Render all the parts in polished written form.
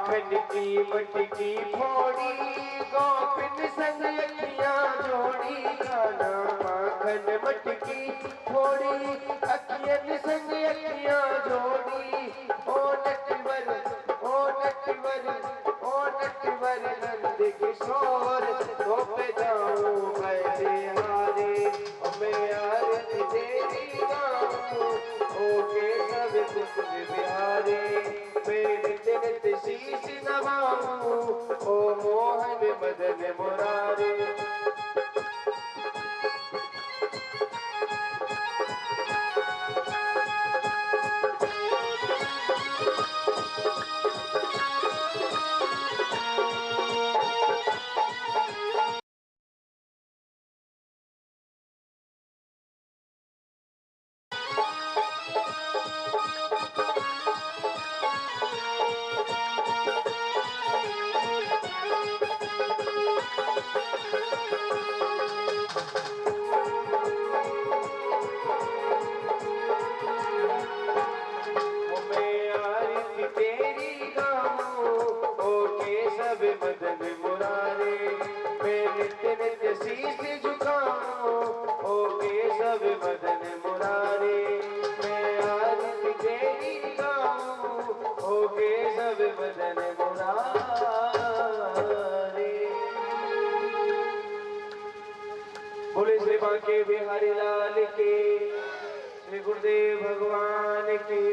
माखन की मटकी फोड़ी, गोपिन संग अखियां जोड़ी। खाना माखन मटकी फोड़ी, अखियन संग अखियां जोड़ी। ओ नटवर ओ नटवर ओ नटवर नंद किशोर, तो पे जाऊं मैं बिहारी। मैं आरती तेरी गाऊं, ओ केशव कुंज बिहारी। मैं नित्य नित्य शीश नवाऊं, ओ मोहन मदन मुरारी। मदन मुरारे, मैं नित्य नित्य शीश झुकाऊं, ओ केशव मदन मुरारे। मैं आरती तेरी गाऊं, ओ केशव मदन मुरारे। बोले श्री बांके बिहारी लाल की, श्री गुरुदेव भगवान की,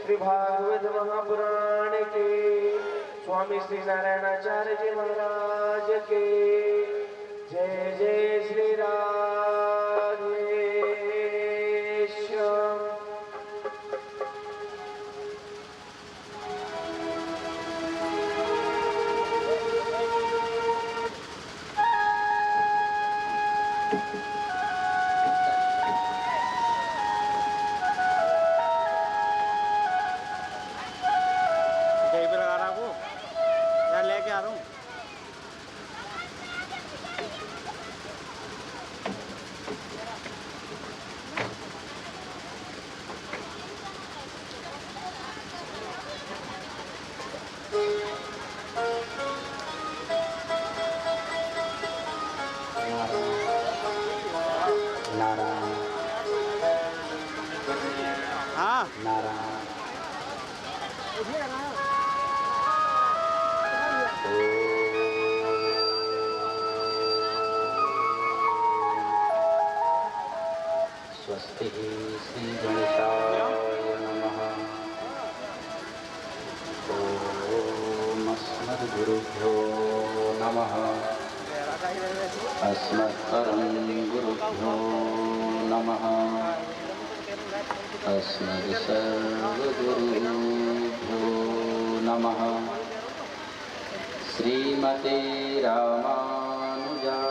श्री भागवत महापुराण की, स्वामी श्री नारायणाचार्य जी महाराज के। जय जय श्री राधेश्याम। लेके आ रहा हूँ। नारायण हाँ नारायण स्वस्ति श्री गणेशाय नमः। ओम अस्मद्गुरुभ्यो नमः। अस्मत्परं गुरुभ्यो नमः। अस्मद्सर्वगुरुभ्यो नमः। श्रीमते रामानुजाय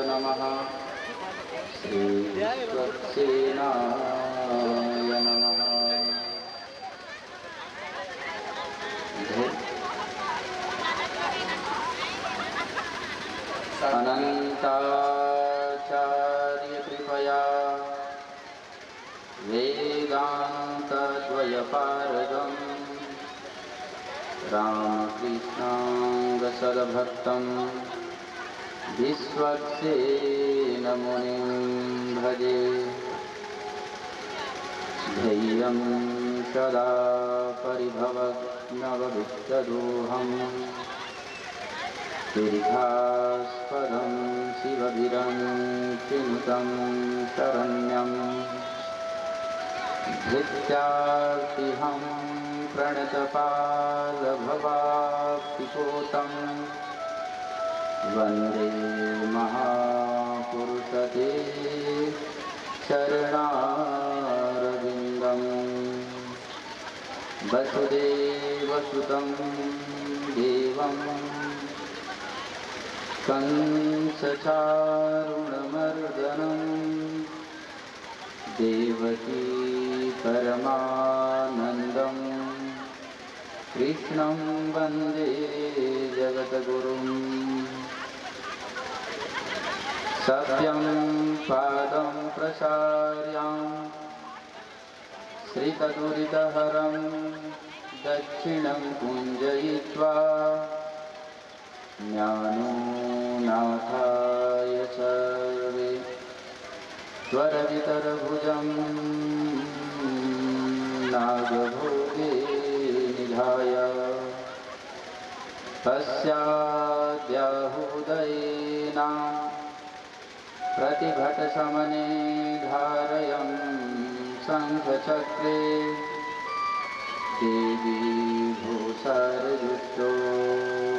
नमः। श्रीवत्सेनाय नमः। अनन्ताचार्य कृपया वेदान्तद्वयपारगं रामकृष्णाङ्गसद्भक्तं विश्वक्सेन मुनिं भजे। धैर्यं सदा परिभवग्नवविष्टदोहम् तीर्थास्पदं शिवभिरञ्चिनुतं शरण्यं धित्यार्तिहं प्रणतपालभवाप्तिपोतं वन्दे महापुरुषते चरणारविन्दम्। वसुदेवसुतं देवं कंसचारुणमर्दनं देवकी परमानन्दं कृष्णं वन्दे जगद्गुरुं। सत्यं पादं प्रसार्यां श्रितदुरितहरं दक्षिणं कुञ्जयित्वा ज्ञानो नाथाय सर्वे त्वरवितरभुजं नागभोगे निधाय पश्चाद्याहुदयेना प्रतिभटसमने धारयं शङ्खचक्रे देवी भूषार्जुष्टो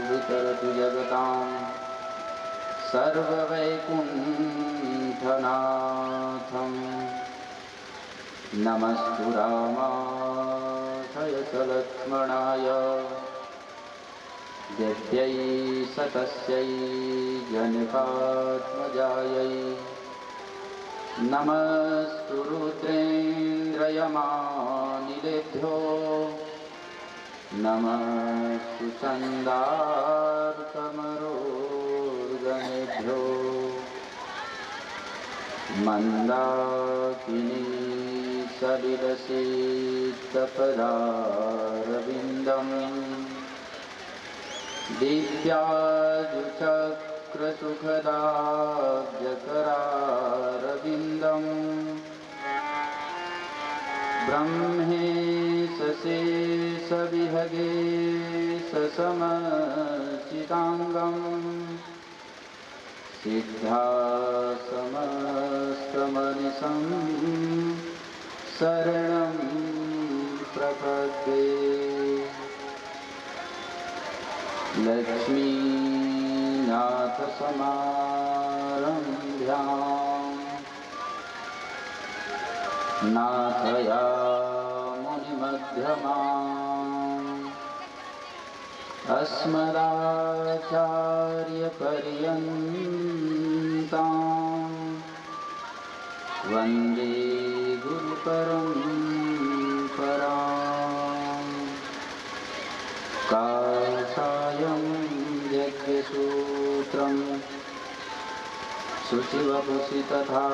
वितरतु जगतां सर्ववैकुण्ठनाथं नमस्तु रामाय च लक्ष्मणाय दिव्यै सतस्यै जनकात्मजायै नमस्तु रुद्रेन्द्रयमानिलेभ्यो नमस्तु छन्दार्कमरोर्गणेभ्यो मन्दाकिनी सलिलसितपदारविन्दम् दिव्याजुचक्रसुखदाब्जकरारविन्दम् ब्रह्मेशशेषविहगे ससमचिताङ्गम् सिद्धासमस्तमनिशं शरणं प्रपद्ये लक्ष्मीनाथसमारम्भ्यां नाथयामुनिमध्यमाम् अस्मदाचार्यपर्यन्तां वन्दे गुरुपरम्पराम् काषायं यज्ञसूत्रं शुचिवपुषि तथा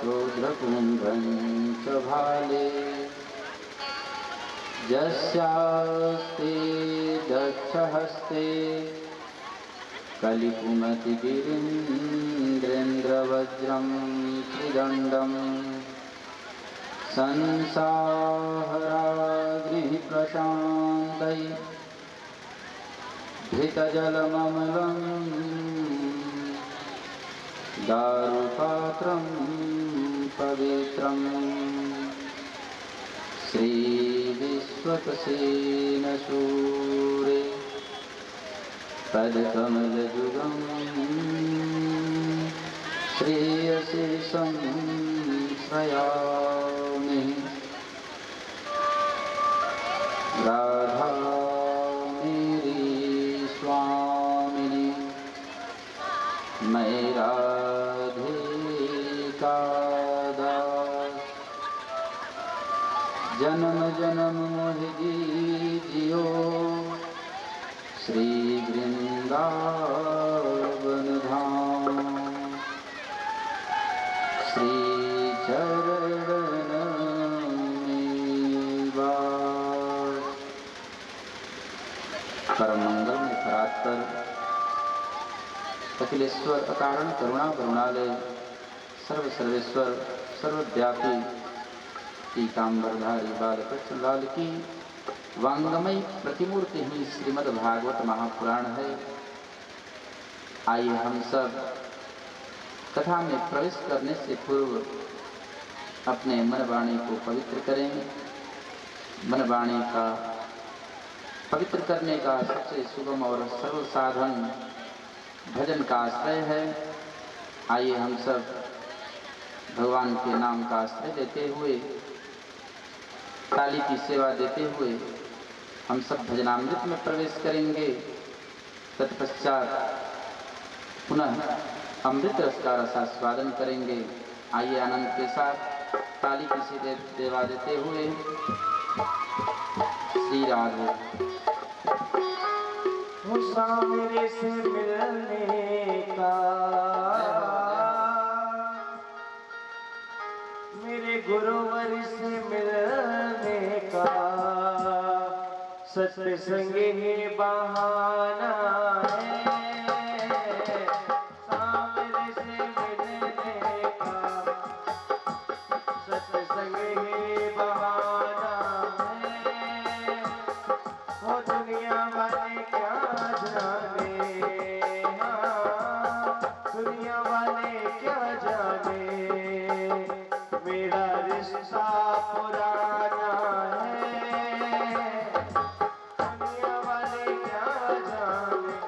चोद्रकुम्भं च भाले यस्यास्ते दक्षहस्ते कलिकुमतिगिरीन्द्रेन्द्रवज्रं त्रिदण्डं संसाहराग्निः प्रशान्तै धृतजलममलं दारुपात्रं पवित्रं श्रीविश्वक्सेनसूरे पदकमलयुगं श्रेयसेशं श्रयामि राधा मेरी स्वामिनी मैं राधे का दास जन्म जन्म मोहि दीजियो श्री वृंदावन धाम श्री चरण निवास। परम मंगल में परात्पर अखिलेश्वर अकारण करुणा करुणालय सर्व सर्वेश्वर सर्वव्यापी पीताम्बरधारी बालकृष्ण लाल की वांगमय प्रतिमूर्ति ही श्रीमद् भागवत महापुराण है। आइए हम सब कथा में प्रवेश करने से पूर्व अपने मन वाणी को पवित्र करें। मन वाणी का पवित्र करने का सबसे सुगम और सरल साधन भजन का आश्रय है। आइए हम सब भगवान के नाम का आश्रय देते हुए ताली की सेवा देते हुए हम सब भजनामृत में प्रवेश करेंगे। तत्पश्चात पुनः अमृत रस का रसास्वादन करेंगे। आइए आनंद के साथ ताली की सेवा देते हुए श्री राधे। मेरे से मिलने का मेरे गुरुवर से मिलने का सत्संग ही बहाना है सामने से मिलने का। सत्संग ही बहाना है, वो दुनिया वाले क्या जाने, हाँ दुनिया वाले क्या जाने, मेरा रिश्ता पुराना है, दुनिया वाले क्या जाने।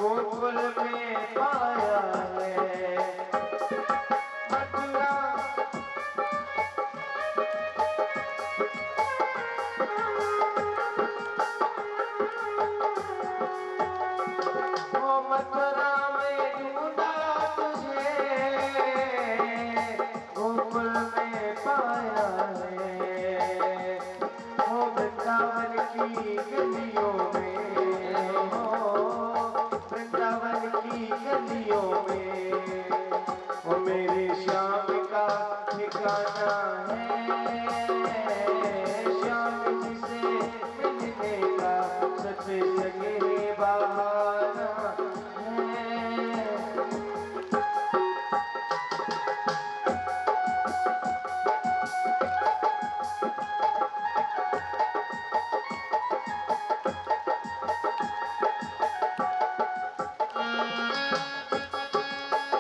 गोकुल में पाया है मथुरा, ओ मथुरा में ढूंढा तुझे, गोकुल में पाया है, ओ वृंदावन की गलियों में, वृंदावन की गलियों में, वो मेरे श्याम का ठिकाना है, श्याम जी से मिलने का सत्संग ही बहाना है।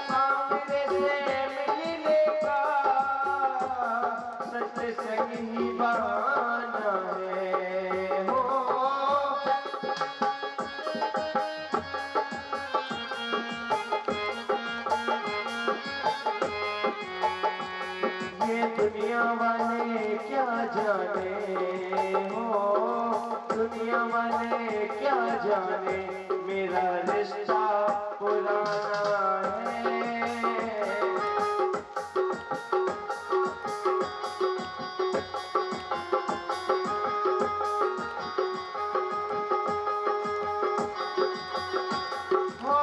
सामने से मिलने का सत्संग ही बहाना है, हो ये दुनिया वाले क्या जाने, हो दुनिया वाले क्या जाने, मेरा रिश्ता पुराना है। हो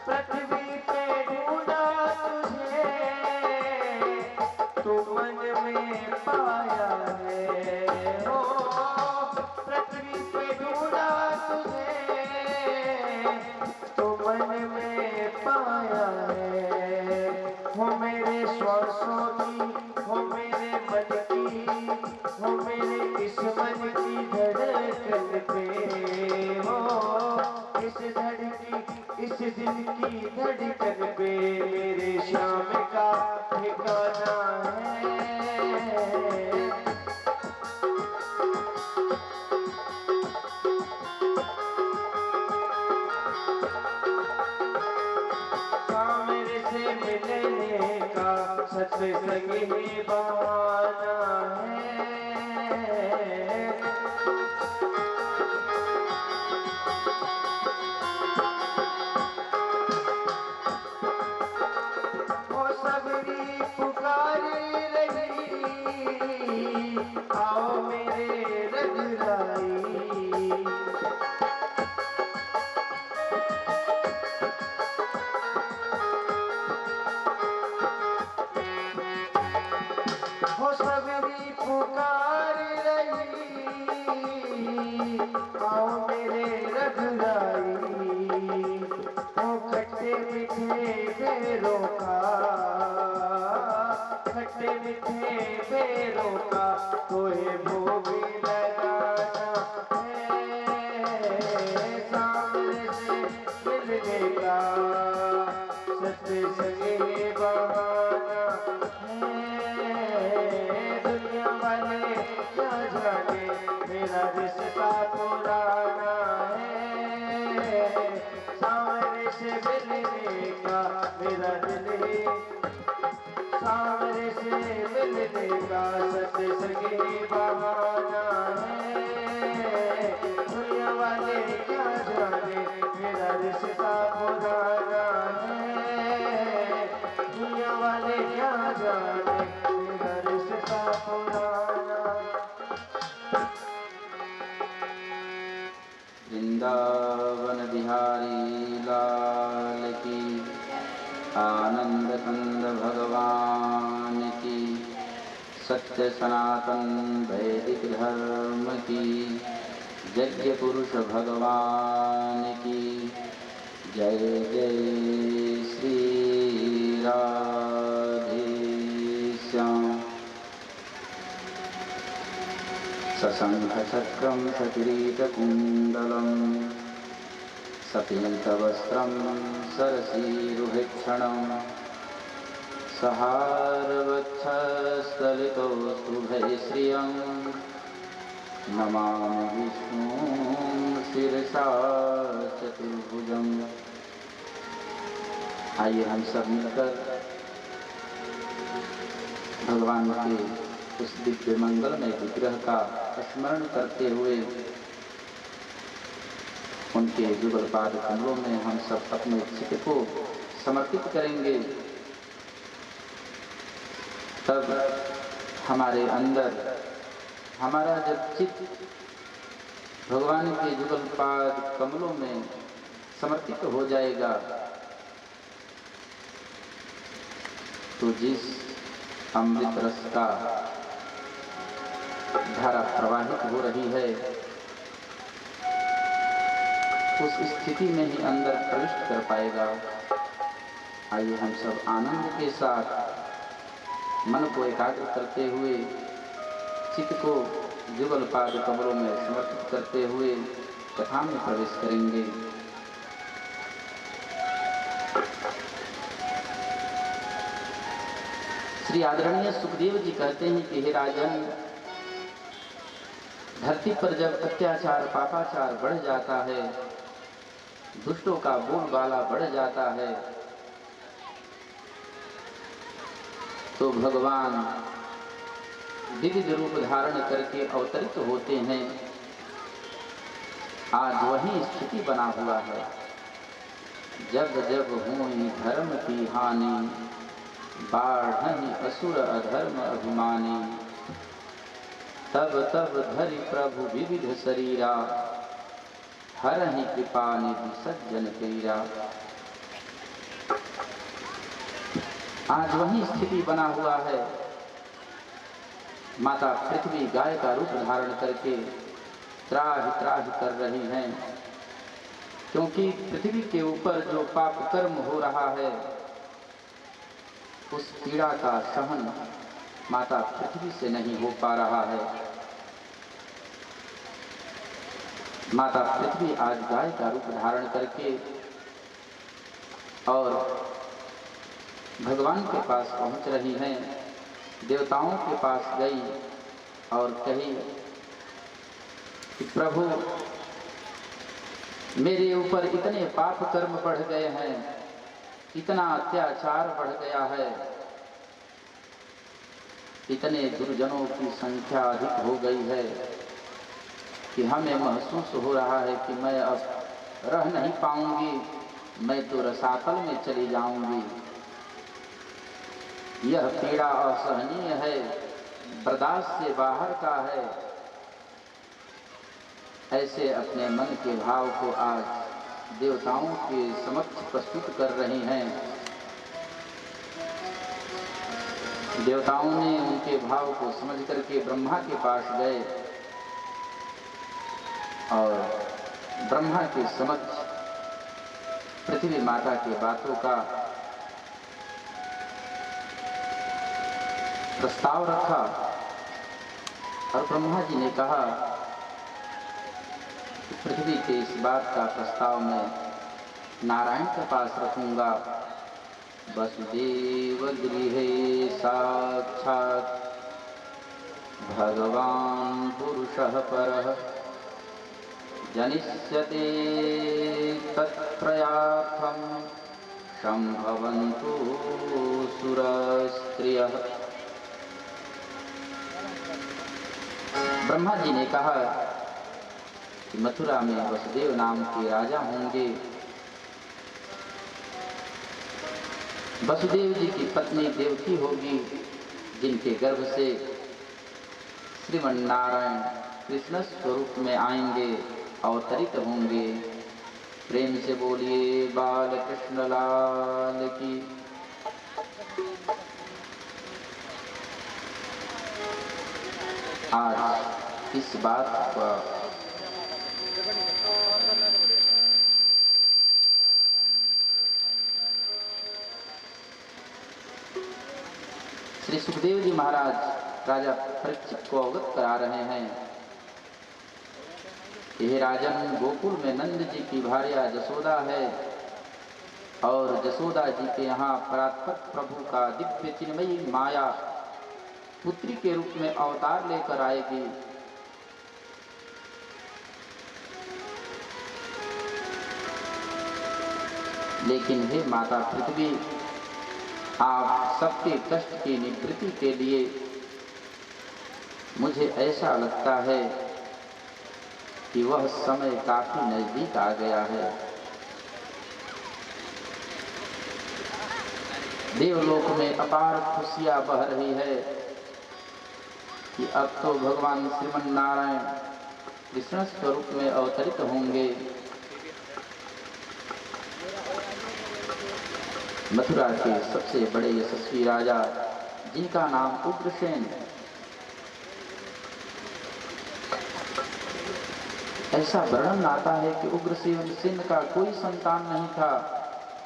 पृथ्वी पे ढूंढा तुझे, तो मन में पाया है, हो पृथ्वी पे ढूंढा तुझे, तो मन में पाया है, हो मेरे श्वासों की, हो मेरे मन की, हो मेरे इस मन की धड़कन पे, हो इस धड़की इस दिल की धड़कन पे, मेरे श्याम का ठिकाना है। सामने से मिलने का सत्संग ही बहाना है। वो सबरी पुकारी रही, आओ मेरे रघुराई, हो सबरी पुकार रही, आओ मेरे रघुराई, हो खट्टे मीठे बेरों का, खट्टे मीठे बेरों का तोहे भोग लगाना है, सामने से मिलने का सत्संग ही बहाना है, दुनिया वाले क्या जाने, मेरा रिश्ता पुराना है, सामने से मिलने का मेरा दिल ही, सामने से मिलने का सत्संग ही बहाना है, दुनिया वाले क्या जाने। वृंदावन बिहारी लाल की, आनंद कंद भगवान की, सत्य सनातन वैदिक धर्म की, यज्ञ पुरुष भगवान की जय। जय श्री राधे श्याम। सशंख चक्रं सकिरीटकुण्डलं सपीतवस्त्रं सरसीरुहेक्षणं, सहारवक्षस्थलितोऽस्तुभयश्रियं, नमामि विष्णुं शिरसा चतुर्भुजम्। आइए हम सब मिलकर भगवान के उस दिव्य मंगलमय विग्रह का स्मरण करते हुए उनके जुगल पाद कमलों में हम सब अपने चित्त को समर्पित करेंगे। तब हमारे अंदर हमारा जब चित्त भगवान के जुगल पाद कमलों में समर्पित हो जाएगा तो जिस अमृत रस का धारा प्रवाहित हो रही है उस स्थिति में ही अंदर प्रविष्ट कर पाएगा। आइए हम सब आनंद के साथ मन को एकाग्र करते हुए चित्त को जुगल पाद कमलों में समर्पित करते हुए कथा में प्रवेश करेंगे। श्री आदरणीय सुखदेव जी कहते हैं कि हे राजन, धरती पर जब अत्याचार पापाचार बढ़ जाता है, दुष्टों का बोलबाला बढ़ जाता है, तो भगवान विविध रूप धारण करके अवतरित होते हैं। आज वही स्थिति बना हुआ है। जब जब हुई धर्म की हानि, बाढ़हि असुर अधर्म अभिमानी, तब तब धरि प्रभु विविध शरीरा, हरहि कृपा निधि सज्जन पीरा। आज वही स्थिति बना हुआ है। माता पृथ्वी गाय का रूप धारण करके त्राहि त्राहि कर रही हैं, क्योंकि पृथ्वी के ऊपर जो पाप कर्म हो रहा है उस पीड़ा का सहन माता पृथ्वी से नहीं हो पा रहा है। माता पृथ्वी आज गाय का रूप धारण करके और भगवान के पास पहुंच रही हैं। देवताओं के पास गई और कही कि प्रभु, मेरे ऊपर इतने पाप कर्म बढ़ गए हैं, इतना अत्याचार बढ़ गया है, इतने दुर्जनों की संख्या अधिक हो गई है कि हमें महसूस हो रहा है कि मैं अब रह नहीं पाऊंगी, मैं तो रसातल में चली जाऊंगी। यह पीड़ा असहनीय है, बर्दाश्त से बाहर का है। ऐसे अपने मन के भाव को आज देवताओं के समक्ष प्रस्तुत कर रही हैं। देवताओं ने उनके भाव को समझ करके ब्रह्मा के पास गए और ब्रह्मा के समक्ष पृथ्वी माता की बातों का प्रस्ताव रखा और ब्रह्मा जी ने कहा कि पृथ्वी के इस बात का प्रस्ताव मैं नारायण के पास रखूंगा। वसुदेव गृहे साक्षात् भगवान पुरुषः परः, जनिष्यते तत्प्रयार्थं संभवन्तु सुरस्त्रियः। ब्रह्मा जी ने कहा कि मथुरा में वसुदेव नाम के राजा होंगे। वसुदेव जी की पत्नी देवकी होगी, जिनके गर्भ से श्रीमन नारायण कृष्ण स्वरूप में आएंगे, अवतरित होंगे प्रेम से बोलिए बाल कृष्ण लाल की। आज इस बात का श्री सुखदेव जी महाराज राजा परीक्षित को अवगत करा रहे हैं। यह राजन, गोकुल में नंद जी की भार्या जसोदा है और जसोदा जी के यहाँ परात्पर प्रभु का दिव्य चिन्मयी माया पुत्री के रूप में अवतार लेकर आएगी। लेकिन हे माता पृथ्वी, आप सबके कष्ट की निवृत्ति के लिए मुझे ऐसा लगता है कि वह समय काफी नजदीक आ गया है। देवलोक में अपार खुशियां बह रही है कि अब तो भगवान श्रीमन नारायण कृष्ण स्वरूप में अवतरित होंगे। मथुरा के सबसे बड़े यशस्वी राजा, जिनका नाम उग्रसेन, ऐसा वर्णन आता है कि उग्रसेन का कोई संतान नहीं था,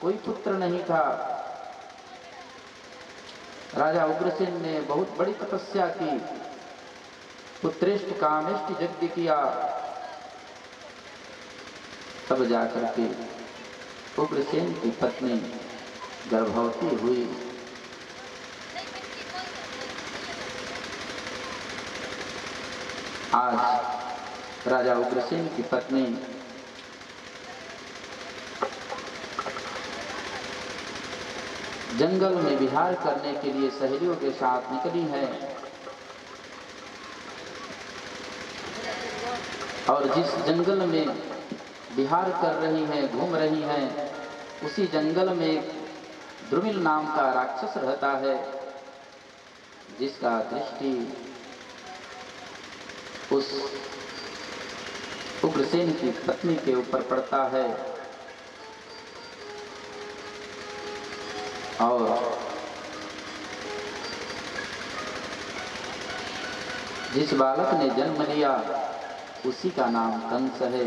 कोई पुत्र नहीं था। राजा उग्रसेन ने बहुत बड़ी तपस्या की, पुत्रेष्ट कामेष्ट यज्ञ किया, तब जाकर के उग्रसेन की पत्नी गर्भवती हुई। आज राजा उग्रसेन की पत्नी जंगल में विहार करने के लिए सहेलियों के साथ निकली है और जिस जंगल में विहार कर रही हैं, घूम रही हैं, उसी जंगल में एक द्रुमिल नाम का राक्षस रहता है, जिसका दृष्टि उस उग्रसेन की पत्नी के ऊपर पड़ता है और जिस बालक ने जन्म लिया उसी का नाम कंस है।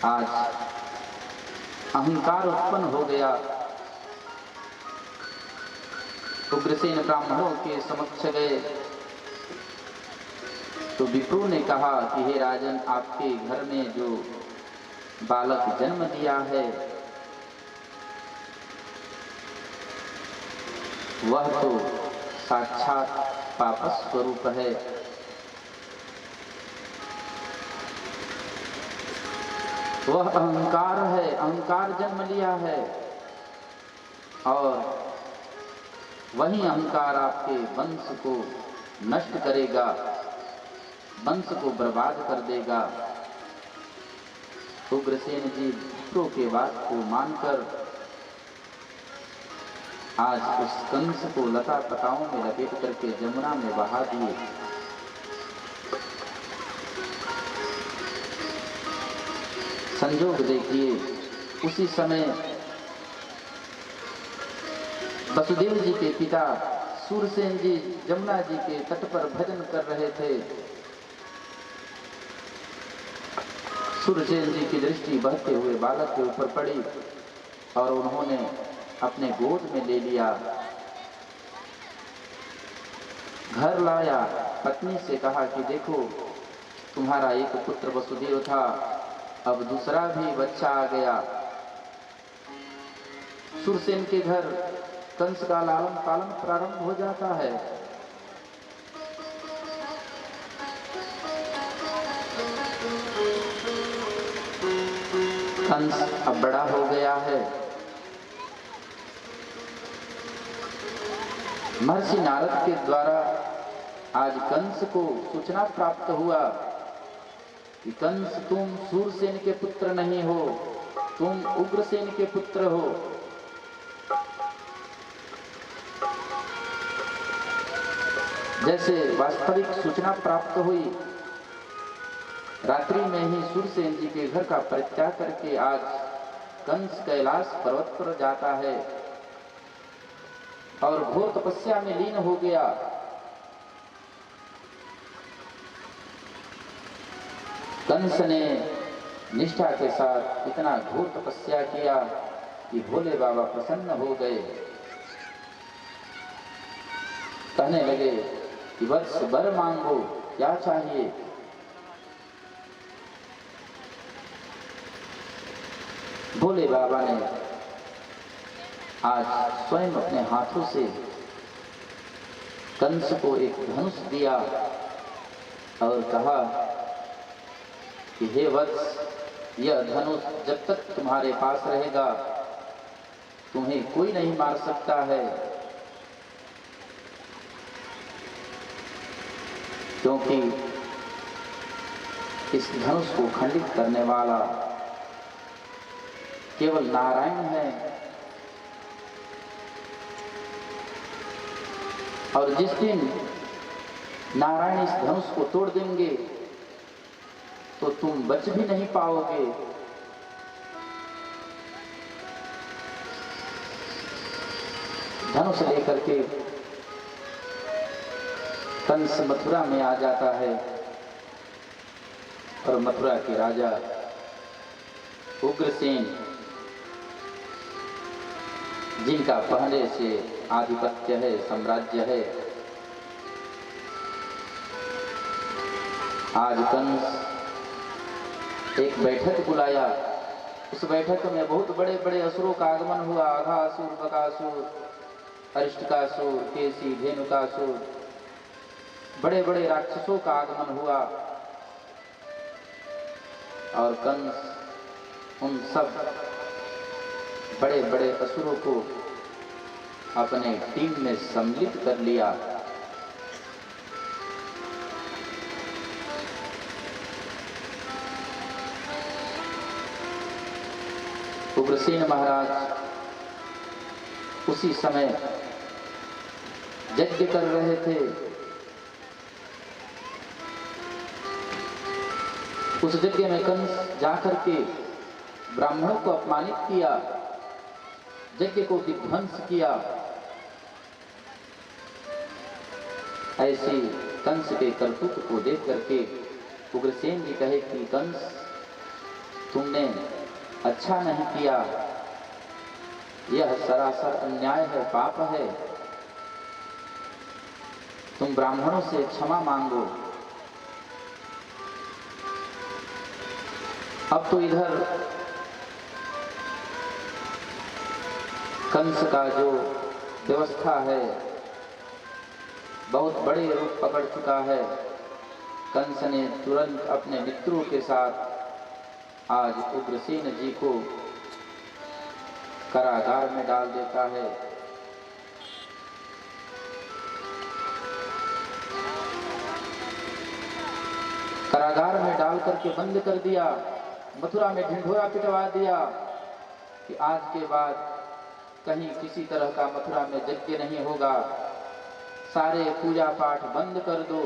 आज अहंकार उत्पन्न हो गया। उग्रसेन ब्राह्मणों के समक्ष गए तो विप्रू ने कहा कि हे राजन, आपके घर में जो बालक जन्म लिया है वह तो साक्षात पापस स्वरूप है। वह अहंकार है, अहंकार जन्म लिया है और वही अहंकार आपके वंश को नष्ट करेगा, वंश को बर्बाद कर देगा। उग्रसेन जी विप्रों के बात को मानकर आज उस कंस को लता पताओं में लपेट करके जमुना में बहा दिए। संजोग देखिए, उसी समय वसुदेव जी के पिता सूरसेन जी जमुना जी के तट पर भजन कर रहे थे। सूरसेन जी की दृष्टि बहते हुए बालक के ऊपर पड़ी और उन्होंने अपने गोद में ले लिया, घर लाया, पत्नी से कहा कि देखो, तुम्हारा एक पुत्र वसुदेव था, अब दूसरा भी बच्चा आ गया। सूरसेन के घर कंस का लालन पालन प्रारंभ हो जाता है। कंस अब बड़ा हो गया है। महर्षि नारद के द्वारा आज कंस को सूचना प्राप्त हुआ कि कंस, तुम सूरसेन के पुत्र नहीं हो, तुम उग्रसेन के पुत्र हो। जैसे वास्तविक सूचना प्राप्त हुई रात्रि में ही सूरसेन जी के घर का परित्याग करके आज कंस कैलाश पर्वत पर जाता है और घोर तपस्या में लीन हो गया। कंस ने निष्ठा के साथ इतना घोर तपस्या किया कि भोले बाबा प्रसन्न हो गए। कहने लगे कि वत्स वर मांगो, क्या चाहिए? भोले बाबा ने आज स्वयं अपने हाथों से कंस को एक धनुष दिया और कहा कि हे वत्स, यह धनुष जब तक तुम्हारे पास रहेगा तुम्हें कोई नहीं मार सकता है, क्योंकि इस धनुष को खंडित करने वाला केवल नारायण है। और जिस दिन नारायण इस धनुष को तोड़ देंगे तो तुम बच भी नहीं पाओगे। धनुष लेकर के कंस मथुरा में आ जाता है और मथुरा के राजा उग्रसेन, जिनका पहले से आधिपत्य है, साम्राज्य है, आज कंस एक बैठक बुलाया। उस बैठक में बहुत बड़े बड़े असुरों का आगमन हुआ। अघासुर, बकासुर, अरिष्टकासुर, केसी, धेनुकासुर, बड़े बड़े राक्षसों का आगमन हुआ और कंस उन सब बड़े बड़े असुरों को अपने टीम में सम्मिलित कर लिया। उग्रसेन महाराज उसी समय यज्ञ कर रहे थे। उस यज्ञ में कंस जाकर के ब्राह्मणों को अपमानित किया, यज्ञ को विध्वंस किया। ऐसे कंस के करतूत को देख करके उग्रसेन जी कहे कि कंस, तुमने अच्छा नहीं किया, यह सरासर अन्याय है, पाप है। तुम ब्राह्मणों से क्षमा मांगो। अब तो इधर कंस का जो व्यवस्था है बहुत बड़े रूप पकड़ चुका है। कंस ने तुरंत अपने मित्रों के साथ आज उग्रसेन जी को कारागार में डाल देता है। कारागार में डाल करके बंद कर दिया। मथुरा में ढिंढोरा पिटवा दिया कि आज के बाद कहीं किसी तरह का मथुरा में यज्ञ नहीं होगा, सारे पूजा पाठ बंद कर दो।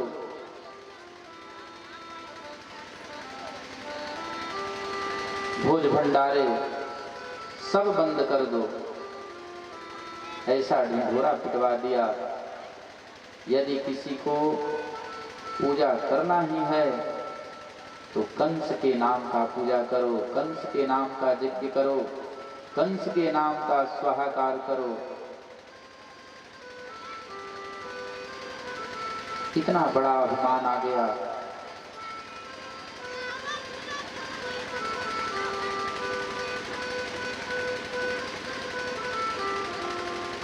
भोज भंडारे सब बंद कर दो। ऐसा ढिंढोरा पिटवा दिया। यदि किसी को पूजा करना ही है तो कंस के नाम का पूजा करो, कंस के नाम का यज्ञ करो, कंस के नाम का स्वाहाकार करो। कितना बड़ा अभिमान आ गया।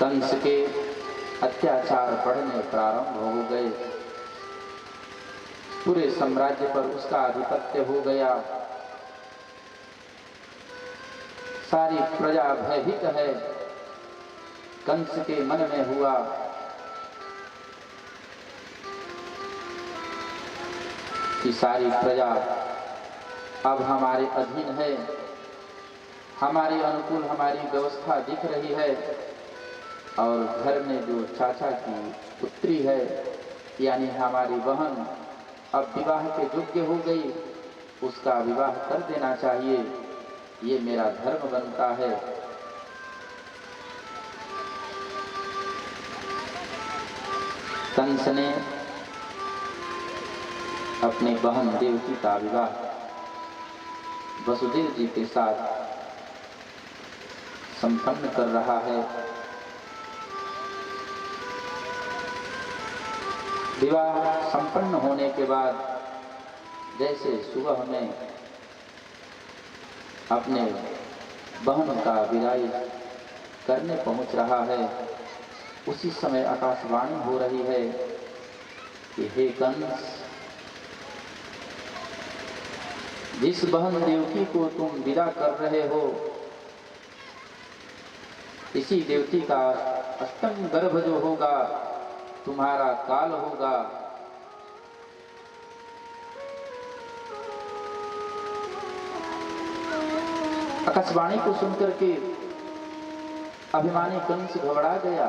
कंस के अत्याचार बढ़ने प्रारंभ हो गए। पूरे साम्राज्य पर उसका आधिपत्य हो गया। सारी प्रजा भयभीत है। कंस के मन में हुआ कि सारी प्रजा अब हमारे अधीन है, हमारे अनुकूल हमारी व्यवस्था दिख रही है। और घर में जो चाचा की पुत्री है यानी हमारी बहन अब विवाह के योग्य हो गई, उसका विवाह कर देना चाहिए, ये मेरा धर्म बनता है। कंस ने अपनी बहन देवकी का विवाह वसुदेव जी के साथ संपन्न कर रहा है। विवाह संपन्न होने के बाद जैसे सुबह में अपने बहन का विदाई करने पहुंच रहा है, उसी समय आकाशवाणी हो रही है कि हे कंस, जिस बहन देवकी को तुम विदा कर रहे हो, इसी देवकी का अष्टम गर्भ जो होगा तुम्हारा काल होगा। आकाशवाणी को सुनकर के अभिमानी कंस घबरा गया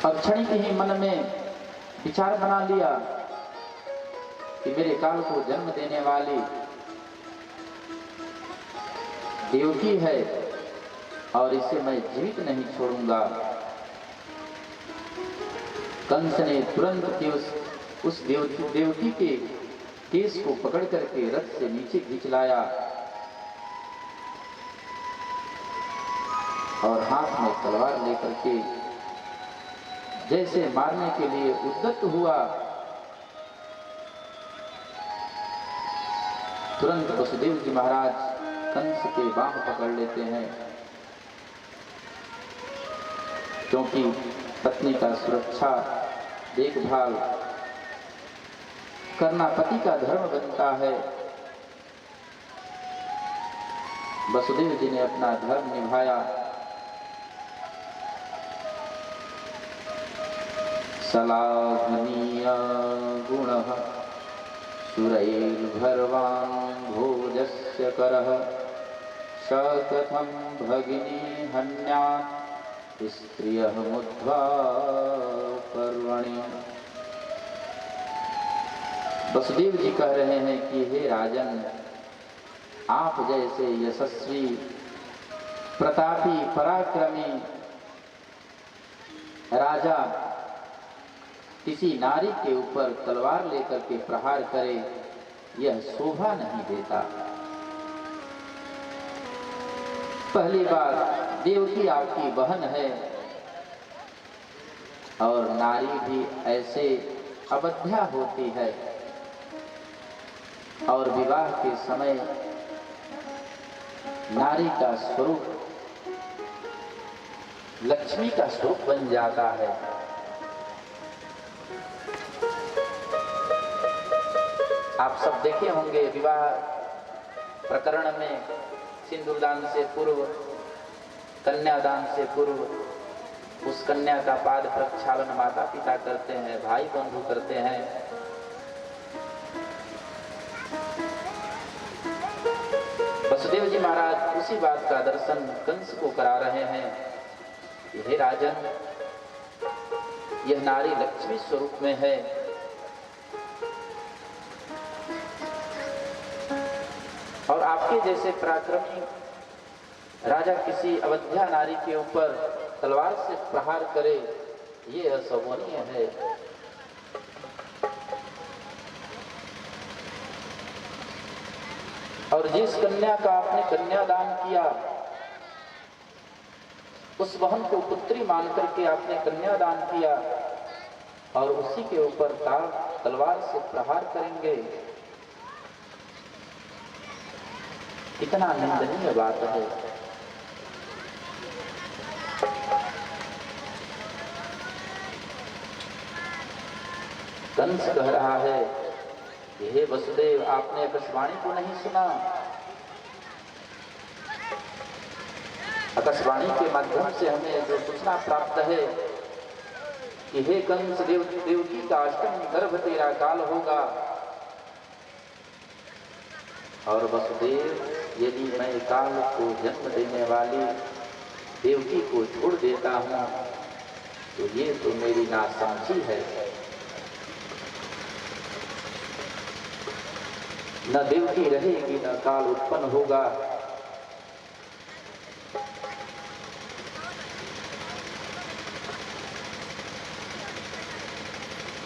और क्षणिक ही मन में विचार बना लिया कि मेरे काल को जन्म देने वाली देवकी है और इसे मैं जीवित नहीं छोड़ूंगा। कंस ने तुरंत ही उस देवकी के केस को पकड़ करके रथ से नीचे खींच लाया और हाथ में तलवार लेकर के जैसे मारने के लिए उद्यत हुआ, तुरंत वसुदेव जी महाराज कंस के बाह पकड़ लेते हैं, क्योंकि पत्नी का सुरक्षा देखभाल करना पति का धर्म बनता है। वसुदेव जी ने अपना धर्म निभाया। सलाघनीय गुणः सुरैर्भर्वान् भोजस्य करः स कथं भगिनी हन्यात् स्त्रियः मुद्ध्वा पर्वणि। वसुदेव जी कह रहे हैं कि हे राजन, आप जैसे यशस्वी प्रतापी पराक्रमी राजा किसी नारी के ऊपर तलवार लेकर के प्रहार करे, यह शोभा नहीं देता। पहली बार देवकी आपकी बहन है और नारी भी ऐसे अबध्या होती है और विवाह के समय नारी का स्वरूप लक्ष्मी का स्वरूप बन जाता है। आप सब देखे होंगे विवाह प्रकरण में सिंदूरदान से पूर्व, कन्यादान से पूर्व उस कन्या का पाद प्रक्षालन माता पिता करते हैं, भाई बंधु करते हैं। वसुदेव जी महाराज उसी बात का दर्शन कंस को करा रहे हैं। हे राजन, यह नारी लक्ष्मी स्वरूप में है और आपके जैसे पराक्रमी राजा किसी अवध्या नारी के ऊपर तलवार से प्रहार करे, ये अशोभनीय है। और जिस कन्या का आपने कन्यादान किया, उस बहन को पुत्री मान करके आपने कन्यादान किया और उसी के ऊपर तलवार से प्रहार करेंगे, कितना निंदनीय बात है। कंस कह रहा है कि हे वसुदेव, आपने आकाशवाणी को नहीं सुना। आकाशवाणी के माध्यम से हमें जो सूचना प्राप्त है कि हे कंस, देवकी का अष्टम गर्भ तेरा काल होगा। और वसुदेव, यदि मैं काल को जन्म देने वाली देवकी को छोड़ देता हूं तो ये तो मेरी नासमझी है। न देवकी रहेगी न काल उत्पन्न होगा।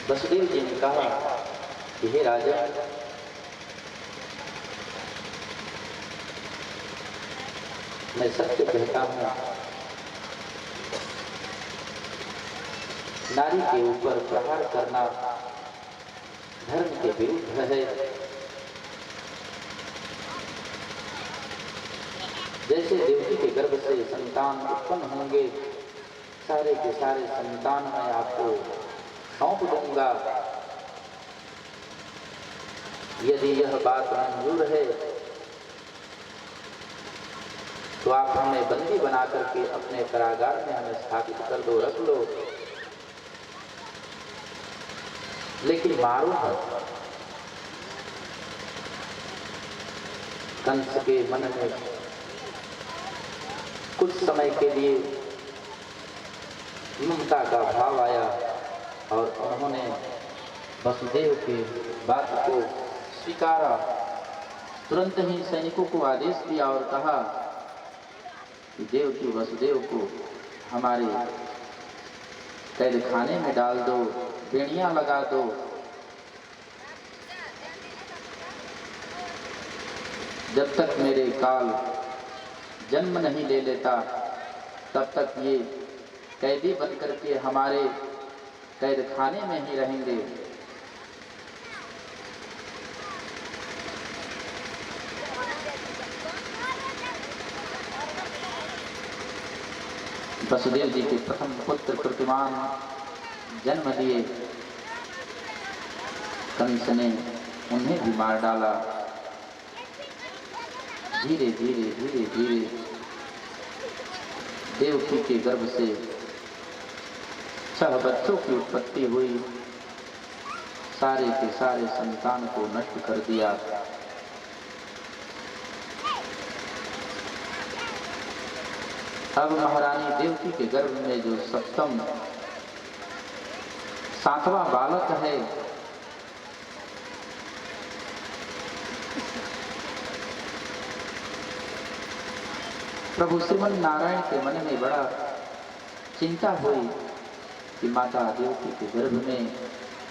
वसुदेव जी ने कहा कि हे राजा, मैं सत्य कहता हूं, नारी के ऊपर प्रहार करना धर्म के विरुद्ध है। जैसे देवकी के गर्भ से संतान उत्पन्न होंगे, सारे के सारे संतान मैं आपको सौंप दूंगा। यदि यह बात मंजूर है तो आप हमें बंदी बना करके अपने कारागार में हमें स्थापित कर दो, रख लो, लेकिन मारो मत। कंस के मन में कुछ समय के लिए ममता का भाव आया और उन्होंने वसुदेव के बात को स्वीकारा। तुरंत ही सैनिकों को आदेश दिया और कहा कि देवकी वसुदेव को हमारे कैद खाने में डाल दो, बेड़ियां लगा दो। जब तक मेरे काल जन्म नहीं ले लेता तब तक ये कैदी बन करके हमारे कैद खाने में ही रहेंगे। वसुदेव जी के प्रथम पुत्र कृतिमान जन्म दिए, कंस ने उन्हें भी मार डाला। धीरे धीरे धीरे धीरे देवकी के गर्भ से 6 बच्चों की उत्पत्ति हुई, सारे के सारे संतान को नष्ट कर दिया। अब महारानी देवकी के गर्भ में जो 7वां बालक है, प्रभु श्रीमन नारायण के मन में बड़ा चिंता हुई कि माता देवकी के गर्भ में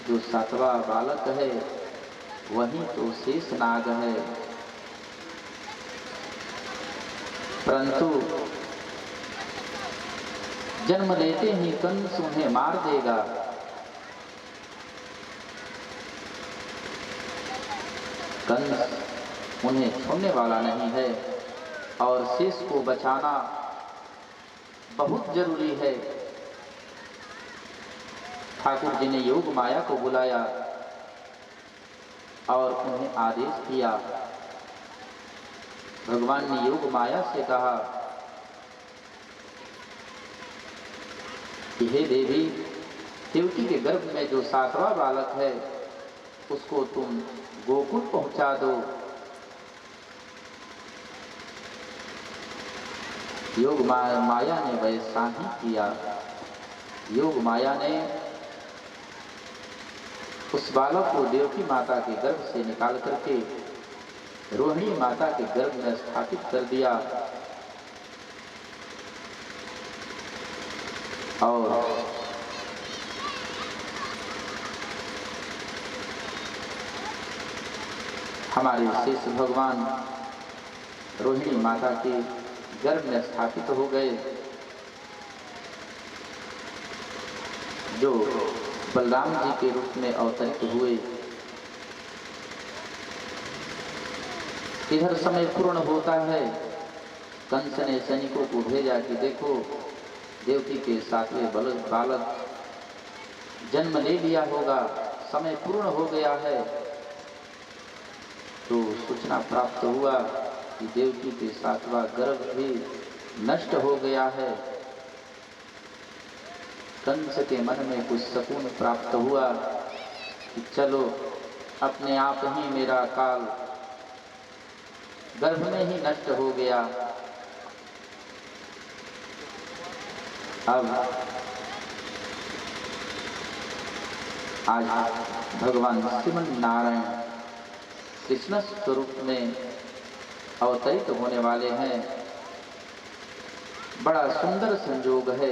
जो 7वां बालक है वही तो शेष नाग है, परंतु जन्म लेते ही कंस उन्हें मार देगा। कंस उन्हें छोड़ने वाला नहीं है और शेष को बचाना बहुत जरूरी है। ठाकुर जी ने योग माया को बुलाया और उन्हें आदेश दिया। भगवान ने योग माया से कहा कि हे देवी, देवकी के गर्भ में जो 7वां बालक है उसको तुम गोकुल पहुंचा दो। योग माया ने वैसा ही किया। योग माया ने उस बालक को देवकी माता के गर्भ से निकाल करके रोहिणी माता के गर्भ में स्थापित कर दिया और हमारे शेष भगवान रोहिणी माता के गर्भ में स्थापित हो गए, जो बलराम जी के रूप में अवतरित हुए। इधर समय पूर्ण होता है, कंस ने सैनिकों को भेजा कि देखो देवकी के 7वें बालक जन्म ले लिया होगा, समय पूर्ण हो गया है। तो सूचना प्राप्त हुआ कि देवकी के 7वां गर्भ भी नष्ट हो गया है। कंस के मन में कुछ सकून प्राप्त हुआ कि चलो अपने आप ही मेरा काल गर्भ में ही नष्ट हो गया। अब आज भगवान श्रीमन नारायण कृष्ण स्वरूप में अवतरित होने वाले हैं। बड़ा सुंदर संयोग है।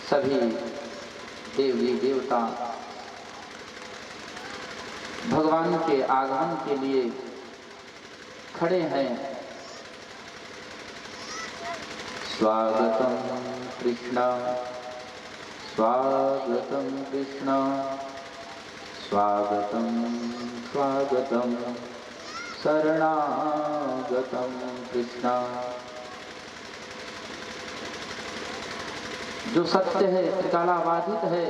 सभी देवी देवता भगवान के आगमन के लिए खड़े हैं। स्वागतम कृष्ण, स्वागतम कृष्ण, स्वागतम स्वागतम शरणागतम कृष्ण। जो सत्य है, त्रिकालाबाधित है,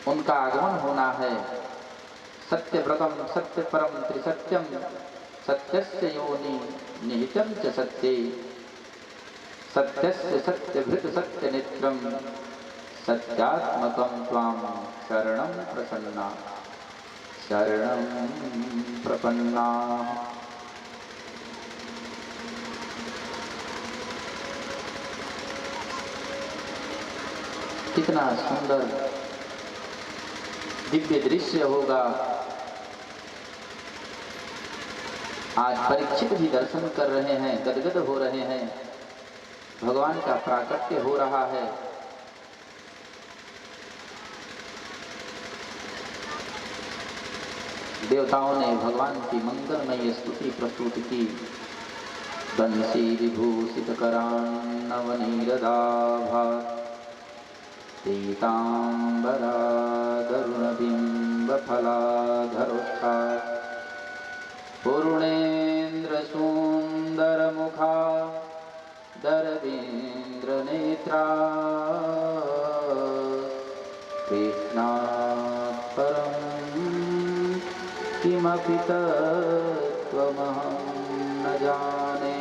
उनका आगमन होना है। सत्यव्रतम सत्य परम त्रिसत्यम, सत्यस्य योनि निहितम च सत्ये, सत्यस्य सत्यभृत सत्यनेत्रम, सत्यात्मकं त्वां शरणं प्रसन्ना, शरणं प्रपन्ना। कितना सुंदर दिव्य दृश्य होगा। आज परीक्षित भी दर्शन कर रहे हैं, गदगद हो रहे हैं। भगवान का प्राकट्य हो रहा है। देवताओं ने भगवान की मंगलमय स्तुति प्रस्तुत की। बंसी विभूषित करान्नवनीरदाभा, पीतांबरा दरुणबिंब फलाधरोष्ठा, पूर्णेन्द्र सुंदर मुखा दरवीन्द्र नेत्रा, कृष्णा परम किमपि तत्त्वमहं न जाने।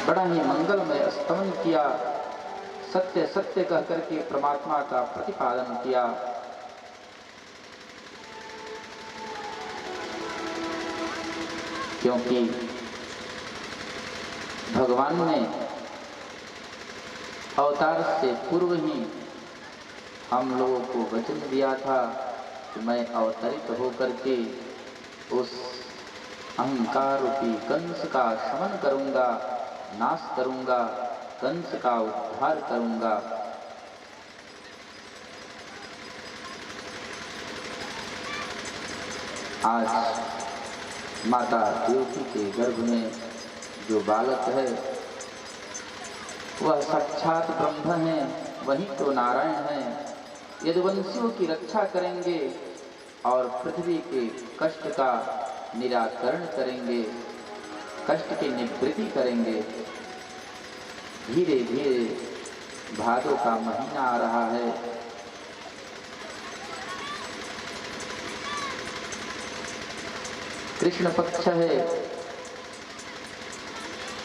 बड़ा ही मंगलमय स्तवन किया। सत्य सत्य कह करके परमात्मा का प्रतिपादन किया। क्योंकि भगवान ने अवतार से पूर्व ही हम लोगों को वचन दिया था कि मैं अवतरित होकर के उस अहंकार रूपी कंस का शमन करूंगा, नाश करूंगा, कंस का उद्धार करूंगा। आज माता देवकी के गर्भ में जो बालक है वह साक्षात ब्रह्म है, वही तो नारायण है। यदुवंशियों की रक्षा करेंगे और पृथ्वी के कष्ट का निराकरण करेंगे, कष्ट की निवृत्ति करेंगे। धीरे धीरे भादो का महीना आ रहा है। कृष्ण पक्ष है,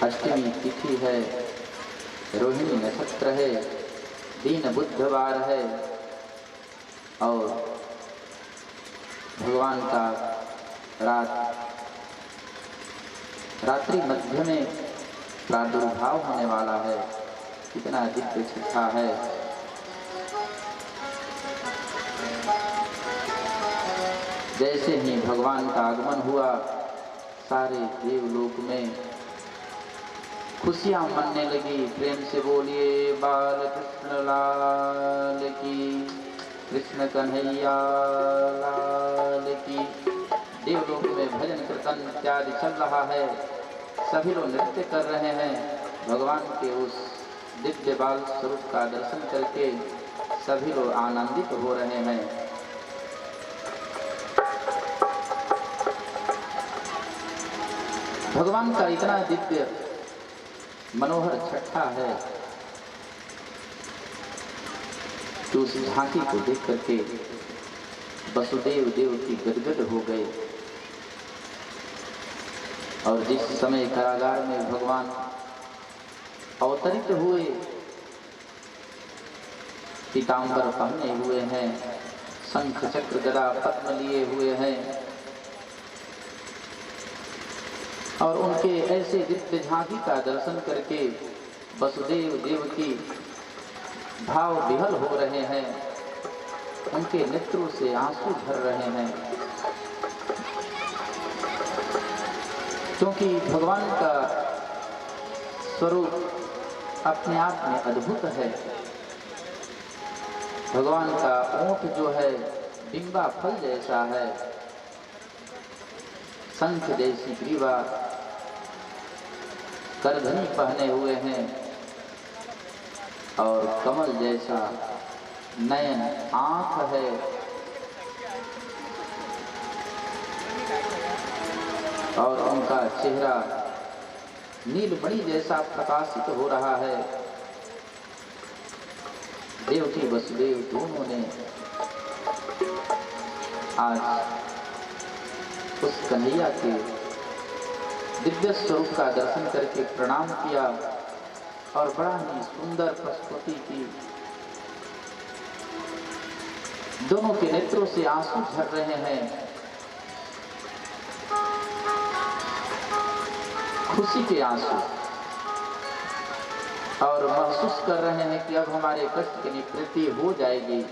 अष्टमी तिथि है, रोहिणी नक्षत्र है, दीन बुधवार है और भगवान का रात्रि मध्य में प्रादुर्भाव होने वाला है। कितना दिव्य छठा है। जैसे ही भगवान का आगमन हुआ, सारे देवलोक में खुशियां मनने लगी। प्रेम से बोलिए बाल कृष्ण लाल की, कृष्ण कन्हैया लाल की। देवलोक में भजन कीर्तन इत्यादि चल रहा है। सभी लोग नृत्य कर रहे हैं। भगवान के उस दिव्य बाल स्वरूप का दर्शन करके सभी लोग आनंदित हो रहे हैं। भगवान का इतना दिव्य मनोहर छठा है कि उस झांकी को देख करके वसुदेव देवकी गदगद हो गए। और जिस समय कारागार में भगवान अवतरित हुए, पीतांबर पहने हुए हैं, शंख चक्र गदा पद्म लिए हुए हैं और उनके ऐसे दिव्य झांकी का दर्शन करके वसुदेव देवकी भाव विहल हो रहे हैं, उनके नेत्रों से आंसू झर रहे हैं, क्योंकि भगवान का स्वरूप अपने आप में अद्भुत है। भगवान का ओठ जो है बिंबा फल जैसा है, शंख जैसी ग्रीवा, करधनी पहने हुए हैं और कमल जैसा नयन आंख है। और उनका चेहरा नीलमणि जैसा प्रकाशित हो रहा है। देवकी वसुदेव दोनों ने आज उस कन्हैया के दिव्य स्वरूप का दर्शन करके प्रणाम किया और बड़ा ही सुंदर प्रस्तुति की। दोनों के नेत्रों से आंसू झर रहे हैं, खुशी के आंसू, और महसूस कर रहे हैं कि अब हमारे कष्ट की निवृत्ति हो जाएगी,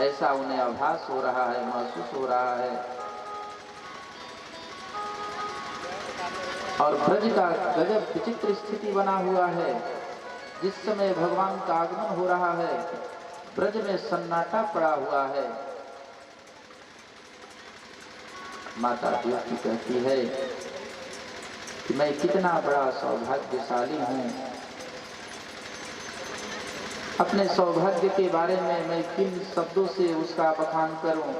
ऐसा उन्हें आभास हो रहा है, महसूस हो रहा है। और ब्रज का गजब विचित्र स्थिति बना हुआ है। जिस समय भगवान का आगमन हो रहा है, ब्रज में सन्नाटा पड़ा हुआ है। माता देवकी कहती है कि मैं कितना बड़ा सौभाग्यशाली हूँ। अपने सौभाग्य के बारे में मैं किन शब्दों से उसका बखान करूं।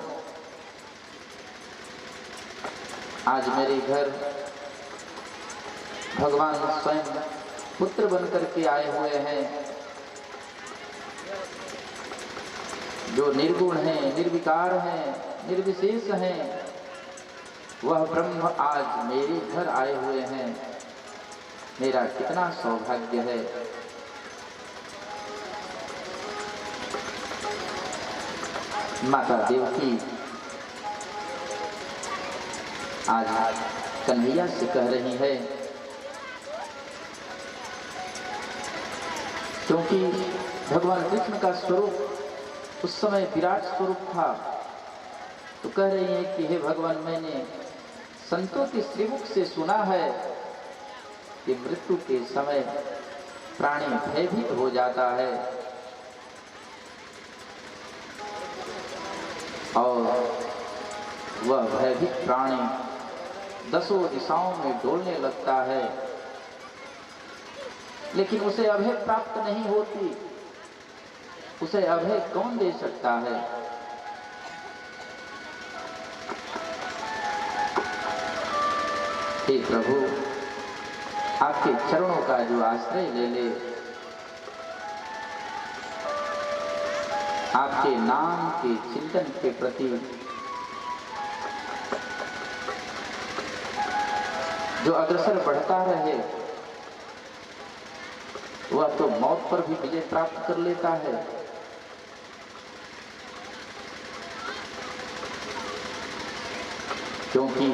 आज मेरे घर भगवान स्वयं पुत्र बनकर के आए हुए हैं, जो निर्गुण हैं, निर्विकार हैं, निर्विशेष हैं। वह ब्रह्म आज मेरे घर आए हुए हैं। मेरा कितना सौभाग्य है। माता देवकी आज कन्हैया से कह रही है, क्योंकि भगवान कृष्ण का स्वरूप उस समय विराट स्वरूप था, तो कह रही है कि हे भगवान, मैंने संतों के श्रीमुख से सुना है कि मृत्यु के समय प्राणी भयभीत हो जाता है और वह भयभीत प्राणी दसों दिशाओं में डोलने लगता है, लेकिन उसे अभय प्राप्त नहीं होती। उसे अभय कौन दे सकता है? हे प्रभु, आपके चरणों का जो आश्रय ले ले, आपके नाम के चिंतन के प्रति जो अग्रसर बढ़ता रहे, वह तो मौत पर भी विजय प्राप्त कर लेता है। क्योंकि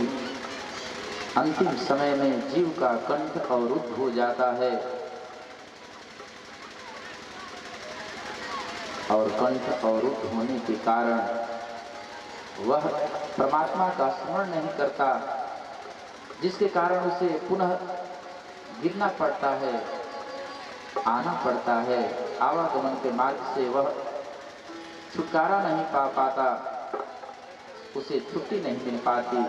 अंतिम समय में जीव का कंठ अवरुद्ध हो जाता है और कंठ अवरुद्ध होने के कारण वह परमात्मा का स्मरण नहीं करता, जिसके कारण उसे पुनः गिरना पड़ता है, आना पड़ता है। आवागमन के मार्ग से वह छुटकारा नहीं पा पाता, उसे छुट्टी नहीं मिल पाती।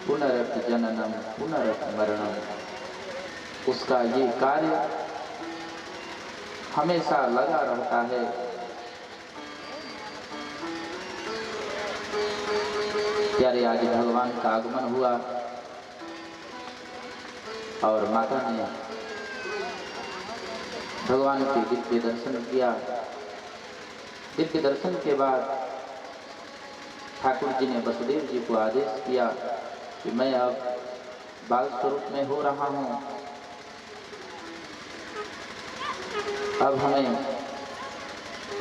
पुनरपि जननम पुनरपि मरणम, उसका ये कार्य हमेशा लगा रहता है। प्यारे, आज भगवान का आगमन हुआ और माता ने भगवान के दिव्य दर्शन किया। दिव्य दर्शन के बाद ठाकुर जी ने वसुदेव जी को आदेश किया कि मैं अब बाल स्वरूप में हो रहा हूँ, अब हमें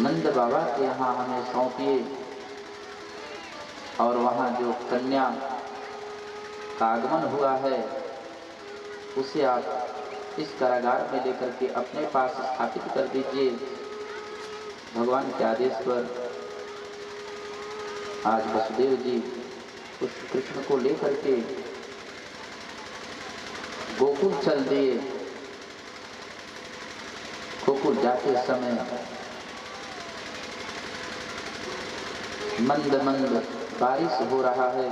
नंद बाबा के यहाँ हमें सौंपिए और वहाँ जो कन्या का आगमन हुआ है उसे आप इस कारागार में लेकर के अपने पास स्थापित कर दीजिए। भगवान के आदेश पर आज वसुदेव जी उस कृष्ण को लेकर के गोकुल चल दिए। गोकुल जाते समय मंद मंद बारिश हो रहा है।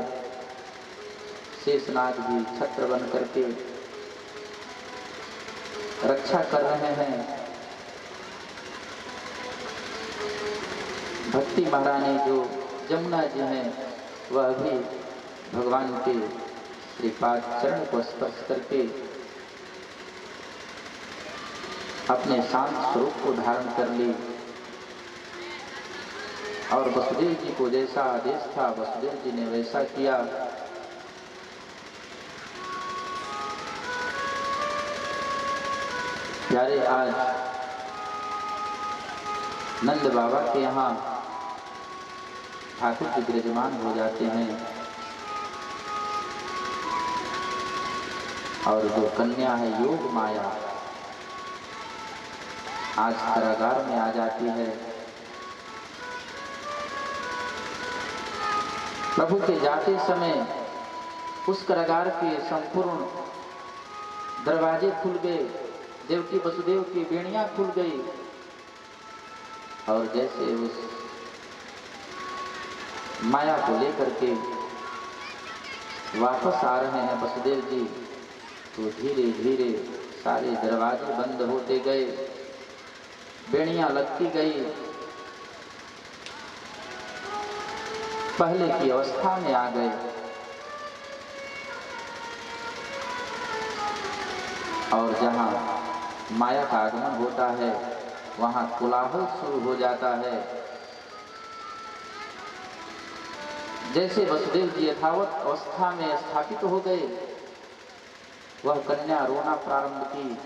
शेषनाग भी छत्र बन करके रक्षा कर रहे हैं। भक्ति महारानी जो जमुना जी हैं वह भी भगवान के श्रीपाद चरण को स्पर्श करके अपने शांत स्वरूप को धारण कर ली और वसुदेव जी को जैसा आदेश था वसुदेव जी ने वैसा किया। प्यारे, आज नंद बाबा के यहाँ ठाकुर जी विराजमान हो जाते हैं और जो कन्या है योग माया आज कारागार में आ जाती है। प्रभु के जाते समय उस कारागार के संपूर्ण दरवाजे खुल गए, देवकी वसुदेव की बेड़ियां खुल गई और जैसे उस माया को लेकर के वापस आ रहे हैं वसुदेव जी, तो धीरे धीरे सारे दरवाजे बंद होते गए, बेड़ियां लगती गई, पहले की अवस्था में आ गए। और जहां माया का आगमन होता है वहां कोलाहल शुरू हो जाता है। जैसे वसुदेव जी यथावत अवस्था में स्थापित हो गए, वह कन्या रोना प्रारंभ की।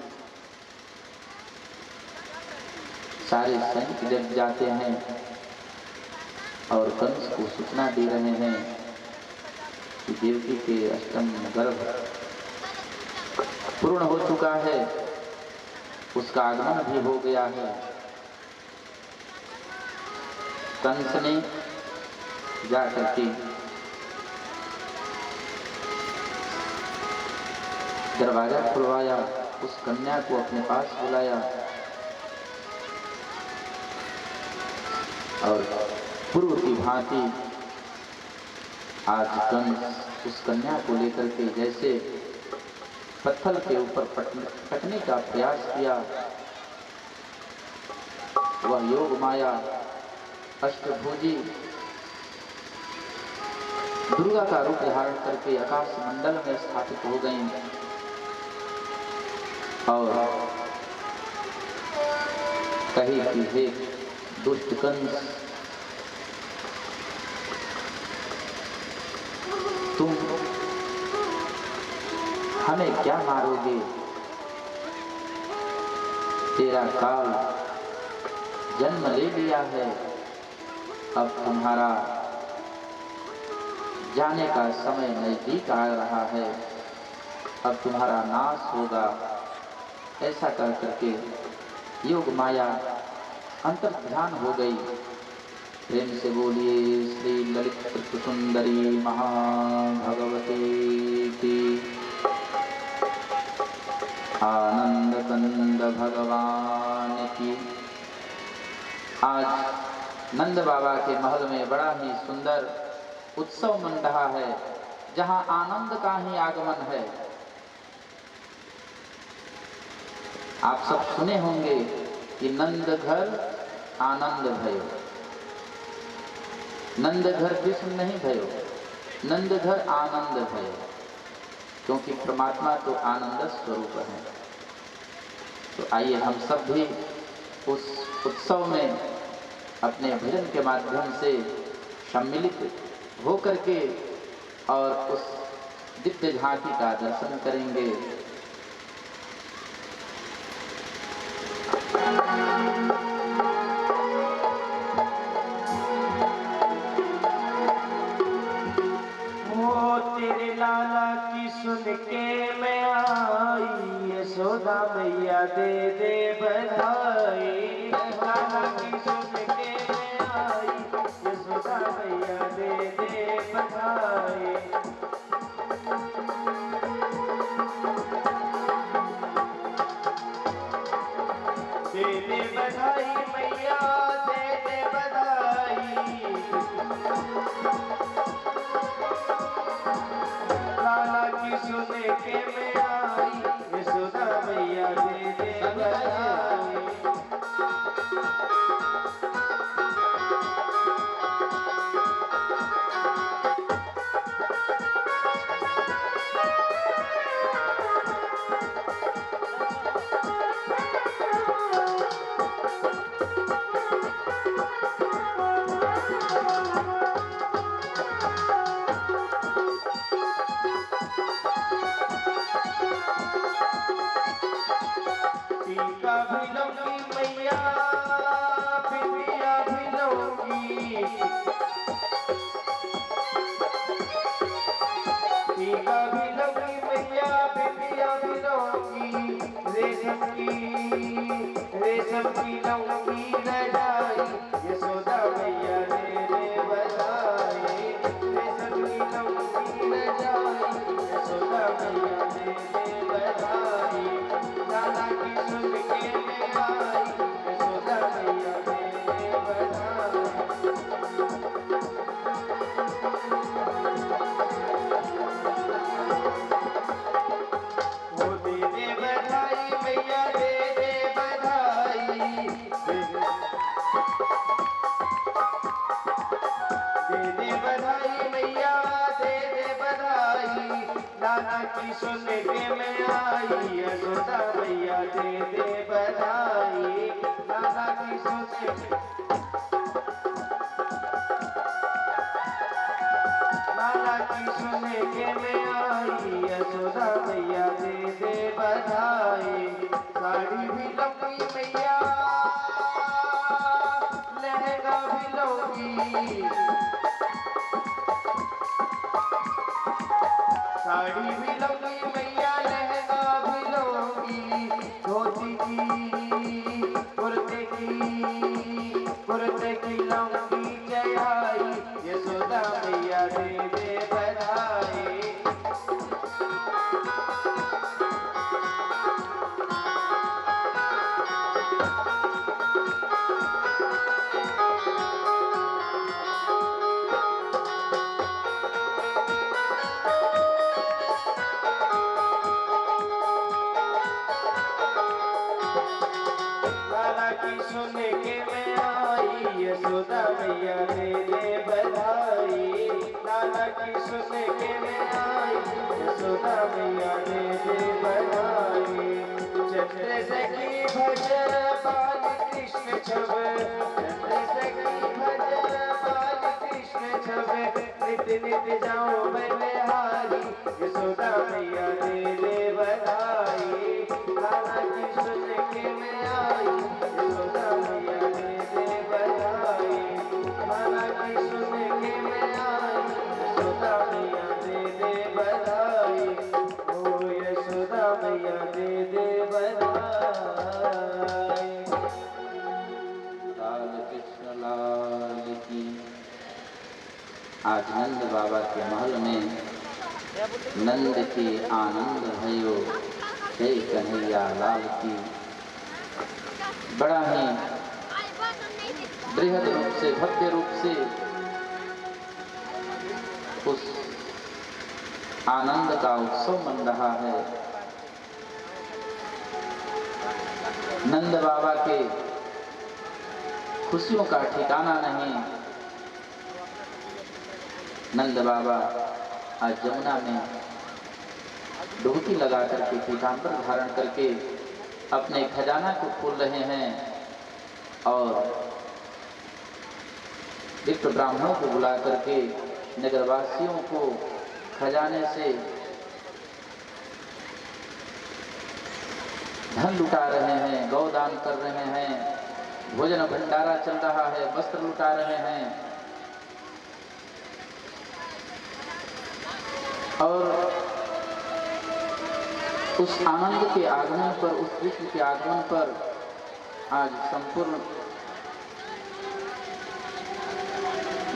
सारे सैनिक जग जाते हैं और कंस को सूचना दे रहे हैं कि देवकी के अष्टम गर्भ पूर्ण हो चुका है, उसका आगमन भी हो गया है। कंस ने जाकर के दरवाजा खुलवाया, उस कन्या को अपने पास बुलाया और पूर्व की भांति आज कंस उस कन्या को लेकर के जैसे पत्थर के ऊपर पटने का प्रयास किया, वह योग माया अष्टभुजी दुर्गा का रूप धारण करके आकाश मंडल में स्थापित हो गई और कही कि हे दुष्ट कंस, तुम हमें क्या मारोगे? तेरा काल जन्म ले लिया है, अब तुम्हारा जाने का समय नजदीक आ रहा है, अब तुम्हारा नाश होगा। ऐसा कर करके योग माया अंतर ध्यान हो गई। प्रेम से बोलिए श्री ललित सुंदरी महाभगवती की, आनंद कंद भगवान की। आज नंद बाबा के महल में बड़ा ही सुंदर उत्सव मन रहा है, जहां आनंद का ही आगमन है। आप सब सुने होंगे कि नंद घर आनंद भयो, नंद घर विष्णु नहीं भयो, नंद घर आनंद भयो, क्योंकि परमात्मा तो आनंद स्वरूप है। तो आइए हम सब भी उस उत्सव में अपने भजन के माध्यम से सम्मिलित हो करके और उस दिव्य झांकी का दर्शन करेंगे। तेरे लाला की सुन के मैं आई, यशोदा रेशम की लंबी रजाई यशोदा मैया दे दे बधाई। रेशम की लंबी रजाई यशोदा मैया दे दे बधाई। लाला की सुन के मैं आई यशोदा मैया दे दे बधाई। वो दे दे बधाई मैया दे दे बधाई। दे दे बधाई मैया दे दे बधाई। लाला की सुन के मैं आई यशोदा मैया दे दे बधाई। लाला की सुन के लाला की सुन के मैं आई यशोदा मैया दे दे बधाई। साड़ी भी लंबी मैया लहंगा भी लंबी। साड़ी भी लंबी मैया लहंगा भी लंबी। धोती की कुर्ते की लंबी चढ़ाई यशोदा मैया दे दे बधाई। लाला की सुन के मैं आई यशोदा मैया दे दे बधाई। लाला की सुन के मैं आई यशोदा मैया दे दे बधाई। चंद्र सखी भज बाल कृष्ण छब। चंद्र सखी भज बाल कृष्ण छब। नित नित जाओ बलिहारी यशोदा मैया दे दे बधाई। लाला की सुन के मैं आई यशोदा मैया दे दे बधाई। लाला की सुन के मैं आई यशोदा मैया दे दे बधाई। ओ यशोदा मैया दे दे बधाई। लाल कृष्ण लाल की। आज नंद बाबा के महल में नंद के आनंद भयो जय कन्हैया लाल की। बड़ा ही बृहद रूप से भव्य रूप से उस आनंद का उत्सव मन रहा है। नंद बाबा के खुशियों का ठिकाना नहीं। नंद बाबा आज जमुना में डुबकी लगा करके पीतांबर धारण करके अपने खजाना को खोल रहे हैं और विप्र ब्राह्मणों को बुला करके नगरवासियों को खजाने से धन लुटा रहे हैं, गौदान कर रहे हैं, भोजन भंडारा चल रहा है, वस्त्र लुटा रहे हैं। और उस आनंद के आगमन पर, उस विश्व के आगमन पर आज संपूर्ण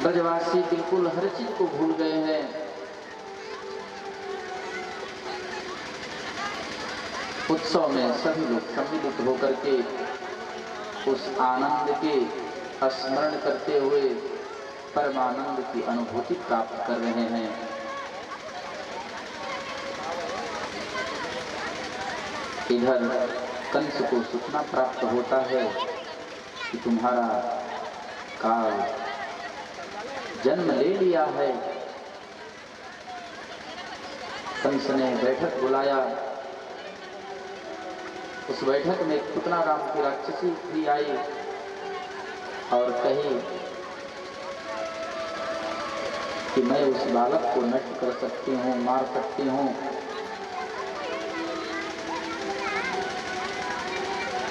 ब्रजवासी बिल्कुल हर चीज को भूल गए हैं। उत्सव में सभी लोग सम्मिलित होकर के उस आनंद के स्मरण करते हुए परमानंद की अनुभूति प्राप्त कर रहे हैं। इधर कंस को सूचना प्राप्त होता है कि तुम्हारा काल जन्म ले लिया है। कंस ने बैठक बुलाया। उस बैठक में पुतना राम की राक्षसी भी आई और कही कि मैं उस बालक को नष्ट कर सकती हूँ, मार सकती हूँ।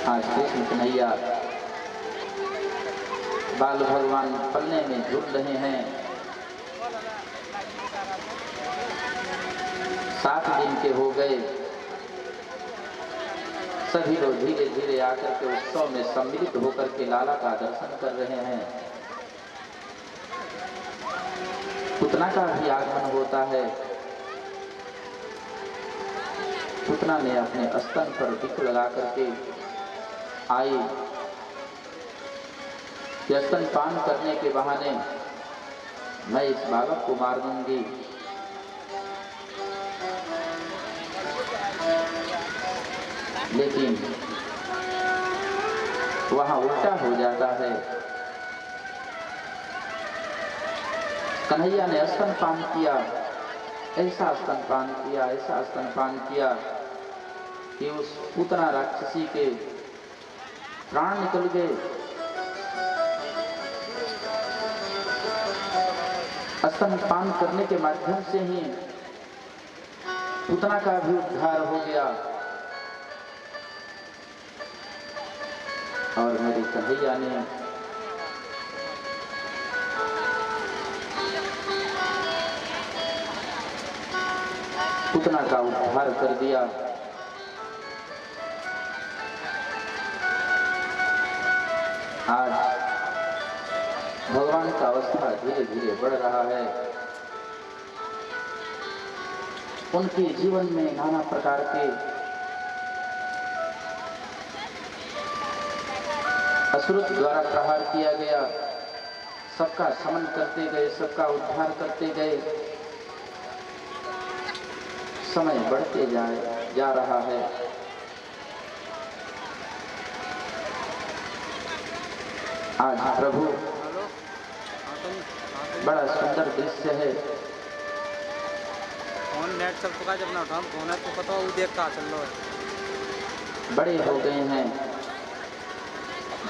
आज कृष्ण कन्हैया बाल भगवान पलने में झूल रहे हैं। 7 दिन के हो गए। सभी लोग धीरे धीरे आकर के उत्सव में सम्मिलित होकर के लाला का दर्शन कर रहे हैं। पुतना का भी आगमन होता है। पुतना ने अपने स्तन पर टिक लगा करके आई। स्तनपान करने के बहाने मैं इस बालक को मार दूंगी। लेकिन वहां उल्टा हो जाता है। कन्हैया ने स्तनपान किया, ऐसा स्तनपान किया, ऐसा स्तनपान किया कि उस पूतना राक्षसी के प्राण निकल गए। स्तनपान करने के माध्यम से ही पूतना का भी उद्धार हो गया और मेरी कन्हैया ने पूतना का उद्धार कर दिया। आज भगवान का अवस्था धीरे धीरे बढ़ रहा है। उनके जीवन में नाना प्रकार के असुर द्वारा प्रहार किया गया। सबका शमन करते गए, सबका उद्धार करते गए। समय बढ़ते जा रहा है। आज प्रभु बड़ा सुंदर दृश्य है। फोन नेट सब का जब ना उठा फोन है तो पता वो देख का चल रहा है। बड़े हो गए हैं।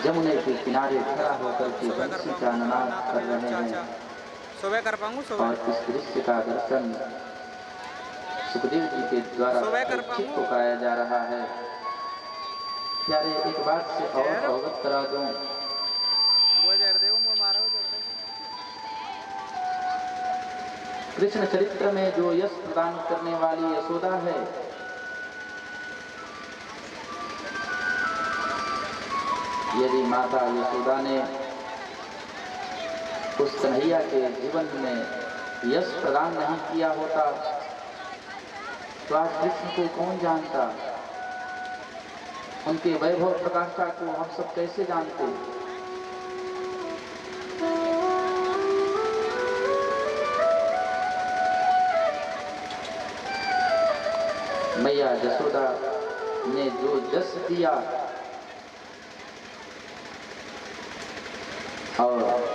जमुने के किनारे खड़ा होकर के बंसी का नाद कर रहे हैं। सुबह कर पाऊंगा और इस दृश्य का दर्शन सुखदेव जी के द्वारा चित्त को कराया जा रहा है। प्यारे एक बात से और अवगत करा दूं। कृष्ण चरित्र में जो यश प्रदान करने वाली यशोदा है, यदि माता यशोदा ने उस कन्हैया के जीवन में यश प्रदान नहीं किया होता तो आज कृष्ण को कौन जानता। उनके वैभव प्रकाष्ठा को हम सब कैसे जानते। मैया यशोदा ने जो जस दिया और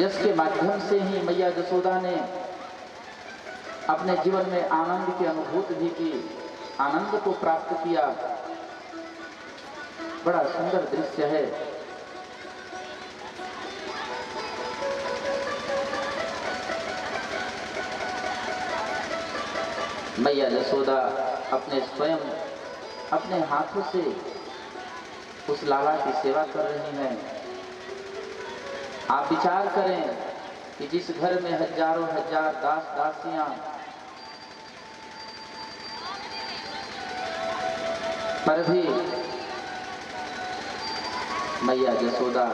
यश के माध्यम से ही मैया यशोदा ने अपने जीवन में आनंद की अनुभूति भी की, आनंद को प्राप्त किया। बड़ा सुंदर दृश्य है। मैया यशोदा अपने स्वयं अपने हाथों से उस लाला की सेवा कर रही हैं। आप विचार करें कि जिस घर में हजारों हजार दास दासियां पर भी मैया यशोदा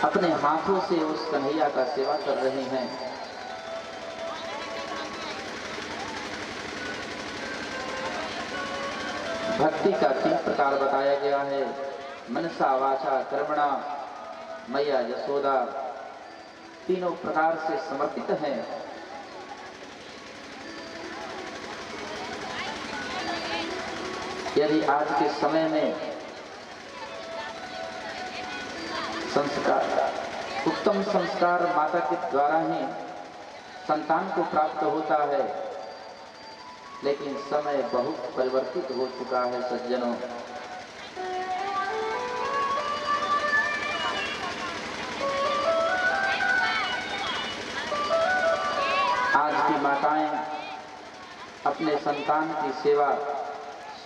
अपने हाथों से उस कन्हैया का सेवा कर रही हैं। भक्ति का 3 प्रकार बताया गया है। मनसा वाचा कर्मणा मैया यशोदा तीनों प्रकार से समर्पित हैं। यदि आज के समय में संस्कार, उत्तम संस्कार माता के द्वारा ही संतान को प्राप्त होता है, लेकिन समय बहुत परिवर्तित हो चुका है सज्जनों। आज की माताएं अपने संतान की सेवा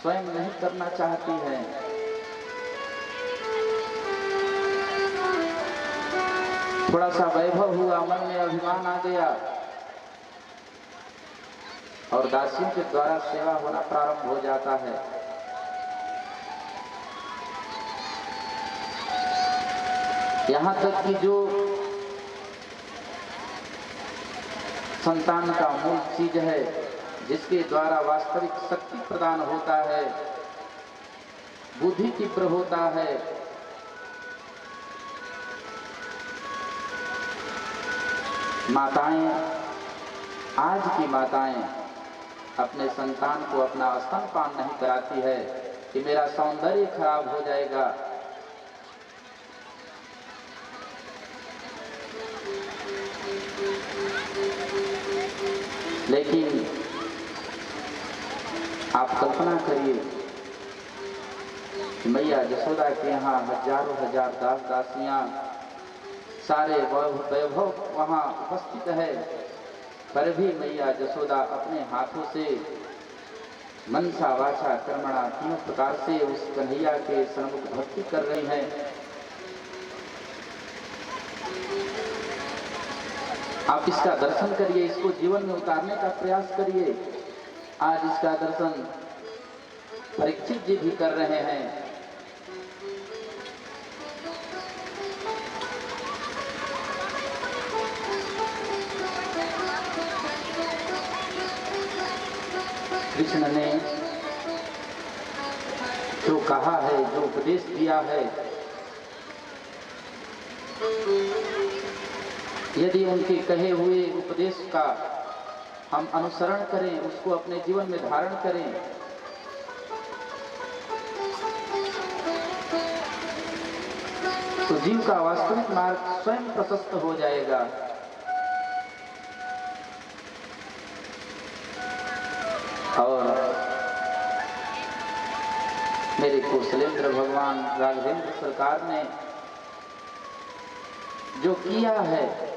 स्वयं नहीं करना चाहती हैं। थोड़ा सा वैभव हुआ, मन में अभिमान आ गया और दासियों के द्वारा सेवा होना प्रारंभ हो जाता है। यहाँ तक कि जो संतान का मूल चीज है, जिसके द्वारा वास्तविक शक्ति प्रदान होता है, बुद्धि तीव्र होता है, माताएं, आज की माताएं अपने संतान को अपना स्तनपान नहीं कराती है कि मेरा सौंदर्य खराब हो जाएगा। लेकिन आप कल्पना करिए कि मैया यशोदा के यहाँ हजारों हजार दास दासियां, सारे वैभव वहाँ उपस्थित है, पर भी मैया यशोदा अपने हाथों से मनसा वाचा कर्मणा तीनों प्रकार से उस कन्हैया के सन्मुख भक्ति कर रही हैं। आप इसका दर्शन करिए, इसको जीवन में उतारने का प्रयास करिए। आज इसका दर्शन परीक्षित जी भी कर रहे हैं। कृष्ण ने जो कहा है, जो उपदेश दिया है, यदि उनके कहे हुए उपदेश का हम अनुसरण करें, उसको अपने जीवन में धारण करें, तो जीव का वास्तविक मार्ग स्वयं प्रशस्त हो जाएगा। और मेरे कौशलेंद्र भगवान राघवेंद्र सरकार ने जो किया है,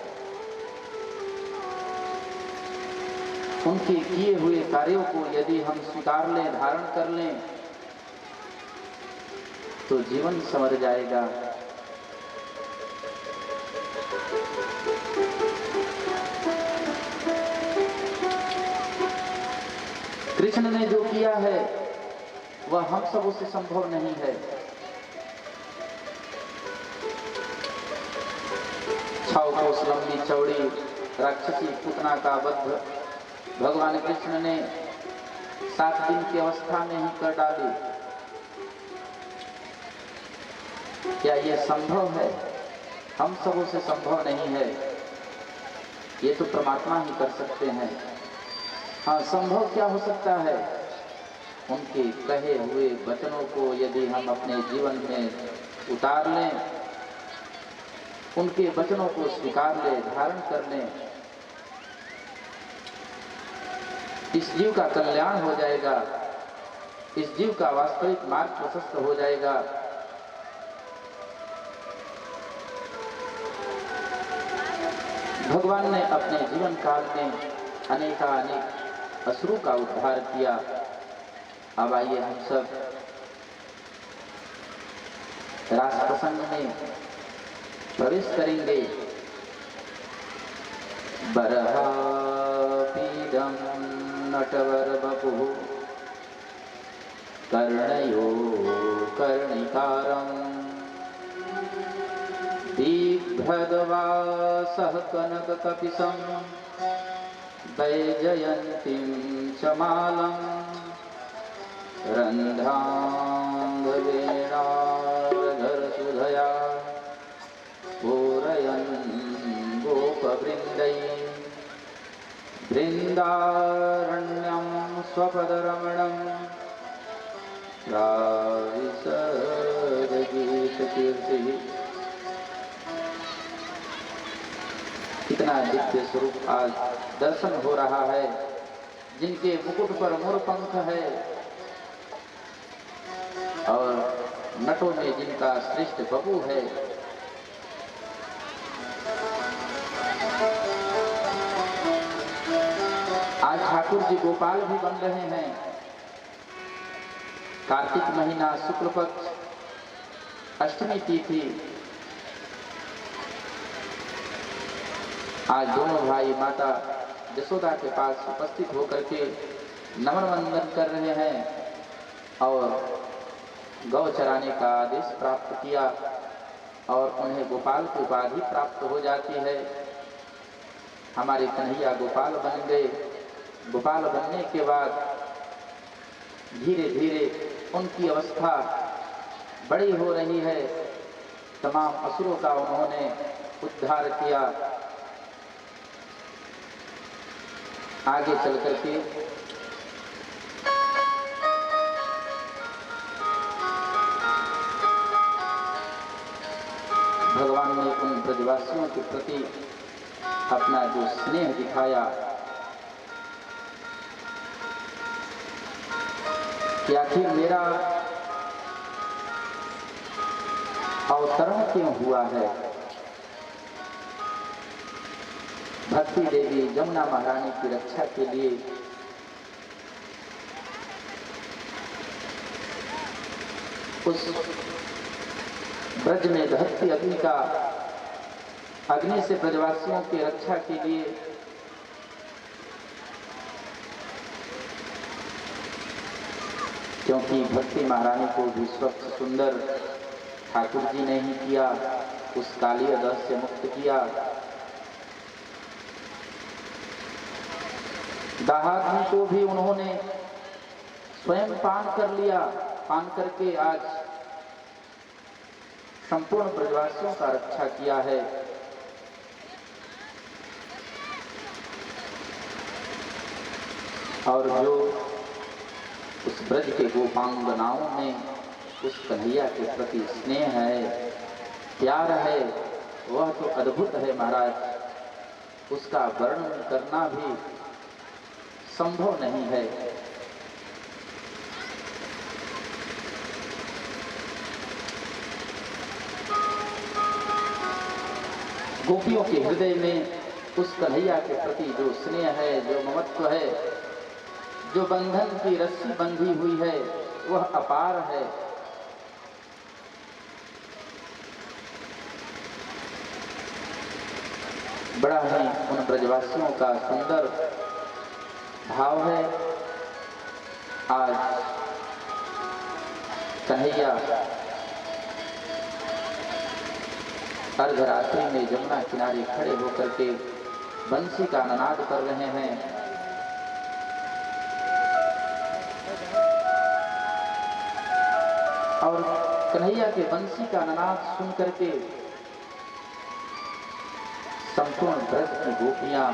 उनके किए हुए कार्यों को यदि हम स्वीकार लें, धारण कर लें, तो जीवन संवर जाएगा। कृष्ण ने जो किया है वह हम सबों से संभव नहीं है। 6 कोस लंबी चौड़ी राक्षसी पुतना का वध भगवान कृष्ण ने 7 दिन की अवस्था में ही कर डाली। क्या यह संभव है? हम सबों से संभव नहीं है, ये तो परमात्मा ही कर सकते हैं। हाँ, संभव क्या हो सकता है? उनके कहे हुए वचनों को यदि हम अपने जीवन में उतार लें, उनके वचनों को स्वीकार लें, धारण कर लें, इस जीव का कल्याण हो जाएगा, इस जीव का वास्तविक मार्ग प्रशस्त हो जाएगा। भगवान ने अपने जीवन काल में अनेकानेक असुरों का उद्धार किया। अब आइए हम सब रास प्रसंग में प्रवेश करेंगे। बरहापीडं नटवर बपुः कर्णयो कर्णिकारं बिभ्रद्वासः कनककपिशं वैजयन्तीं च मालं रन्ध्राङ्गवेणार्धरसुधया पूरयन् गोपवृन्दैः बृन्दारण्यं स्वपदरमणं राविसर्गीतकीर्तिः। कितना दिव्य स्वरूप आज दर्शन हो रहा है, जिनके मुकुट पर मोर पंख है और नटों में जिनका श्रेष्ठ बपू है। आज ठाकुर जी गोपाल भी बन रहे हैं। कार्तिक महीना शुक्ल पक्ष अष्टमी तिथि आज दोनों भाई माता यशोदा के पास उपस्थित होकर के नमन वंदन कर रहे हैं और गौ चराने का आदेश प्राप्त किया और उन्हें गोपाल की उपाधि प्राप्त हो जाती है। हमारे कन्हैया गोपाल बन गए। गोपाल बनने के बाद धीरे धीरे उनकी अवस्था बड़ी हो रही है। तमाम असुरों का उन्होंने उद्धार किया। आगे चल करके भगवान ने उन ब्रजवासियों के प्रति अपना जो स्नेह दिखाया कि आखिर मेरा अवतरण क्यों हुआ है। भक्ति देवी जमुना महारानी की रक्षा के लिए उस ब्रज में दहती अग्नि से ब्रजवासियों की रक्षा के लिए क्योंकि भक्ति महारानी को भी स्वच्छ सुंदर ठाकुर जी ने ही किया, उस कालिय दस से मुक्त किया। दाहाग्नि को भी उन्होंने स्वयं पान कर लिया। पान करके आज संपूर्ण ब्रजवासियों का रक्षा किया है। और जो उस ब्रज के गोपांगनाओं में उस कन्हैया के प्रति स्नेह है, प्यार है, वह तो अद्भुत है महाराज। उसका वर्णन करना भी संभव नहीं है। गोपियों के हृदय में उस कन्हैया के प्रति जो स्नेह है, जो ममत्व है, जो बंधन की रस्सी बंधी हुई है, वह अपार है। बड़ा ही उन ब्रजवासियों का सुंदर भाव है। आज कन्हैया अर्धरात्रि में जमुना किनारे खड़े होकर के बंसी का ननाद कर रहे हैं। और कन्हैया के बंसी का ननाद सुन करके संपूर्ण ब्रज की गोपियां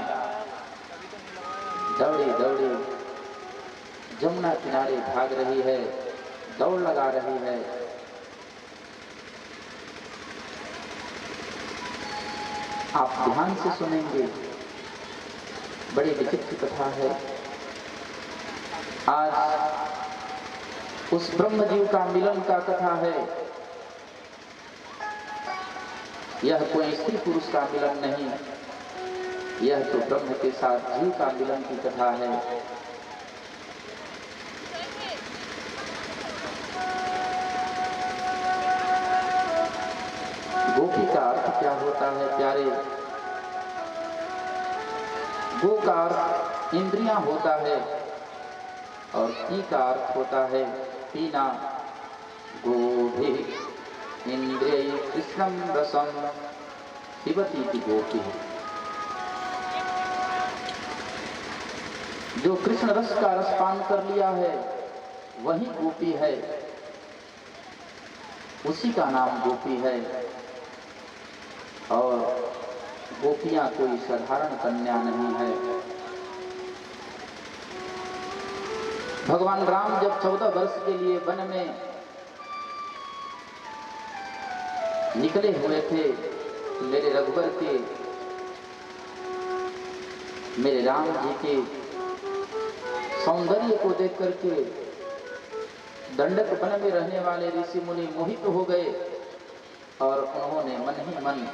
दौड़े दौड़े जमुना किनारे भाग रही है, दौड़ लगा रही है। आप ध्यान से सुनेंगे, बड़ी विचित्र कथा है। आज उस ब्रह्म जीव का मिलन का कथा है। यह कोई स्त्री पुरुष का मिलन नहीं, यह तो ब्रह्म के साथ जीव का मिलन की कथा है। गोपी का अर्थ क्या होता है प्यारे? गो का अर्थ इंद्रियां होता है और पी का अर्थ होता है पीना। गोभी इंद्रिय कृष्णम रसम पिबती की गोपी। जो कृष्ण रस का रसपान कर लिया है वही गोपी है, उसी का नाम गोपी है। और गोपियां कोई साधारण कन्या नहीं है। भगवान राम जब 14 वर्ष के लिए वन में निकले हुए थे, मेरे रघुवर के, मेरे राम जी के सौंदर्य को देख करके दंडक वन में रहने वाले ऋषि मुनि मोहित हो गए और उन्होंने मन ही मन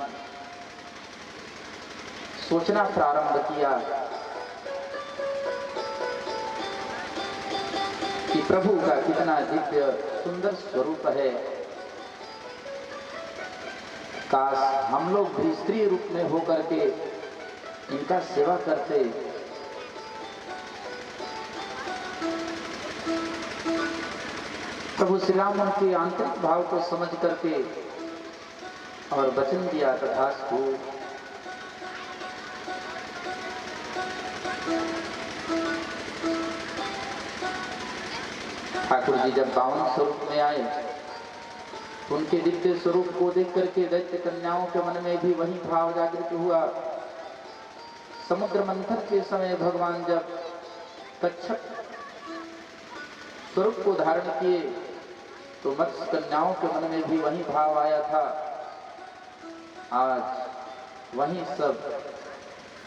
सोचना प्रारंभ किया कि प्रभु का कितना दिव्य सुंदर स्वरूप है। काश हम लोग भी स्त्री रूप में होकर के इनका सेवा करते। प्रभु श्री राम उनके आंतरिक भाव को समझ करके और वचन दिया तथास्तु। ठाकुर जी जब 52 स्वरूप में आए तो उनके दिव्य स्वरूप को देख करके दैत्य कन्याओं के मन में भी वही भाव जागृत हुआ। समुद्र मंथन के समय भगवान जब कच्छप स्वरूप को धारण किए तो मत्स्य कन्याओं के मन में भी वही भाव आया था। आज वही सब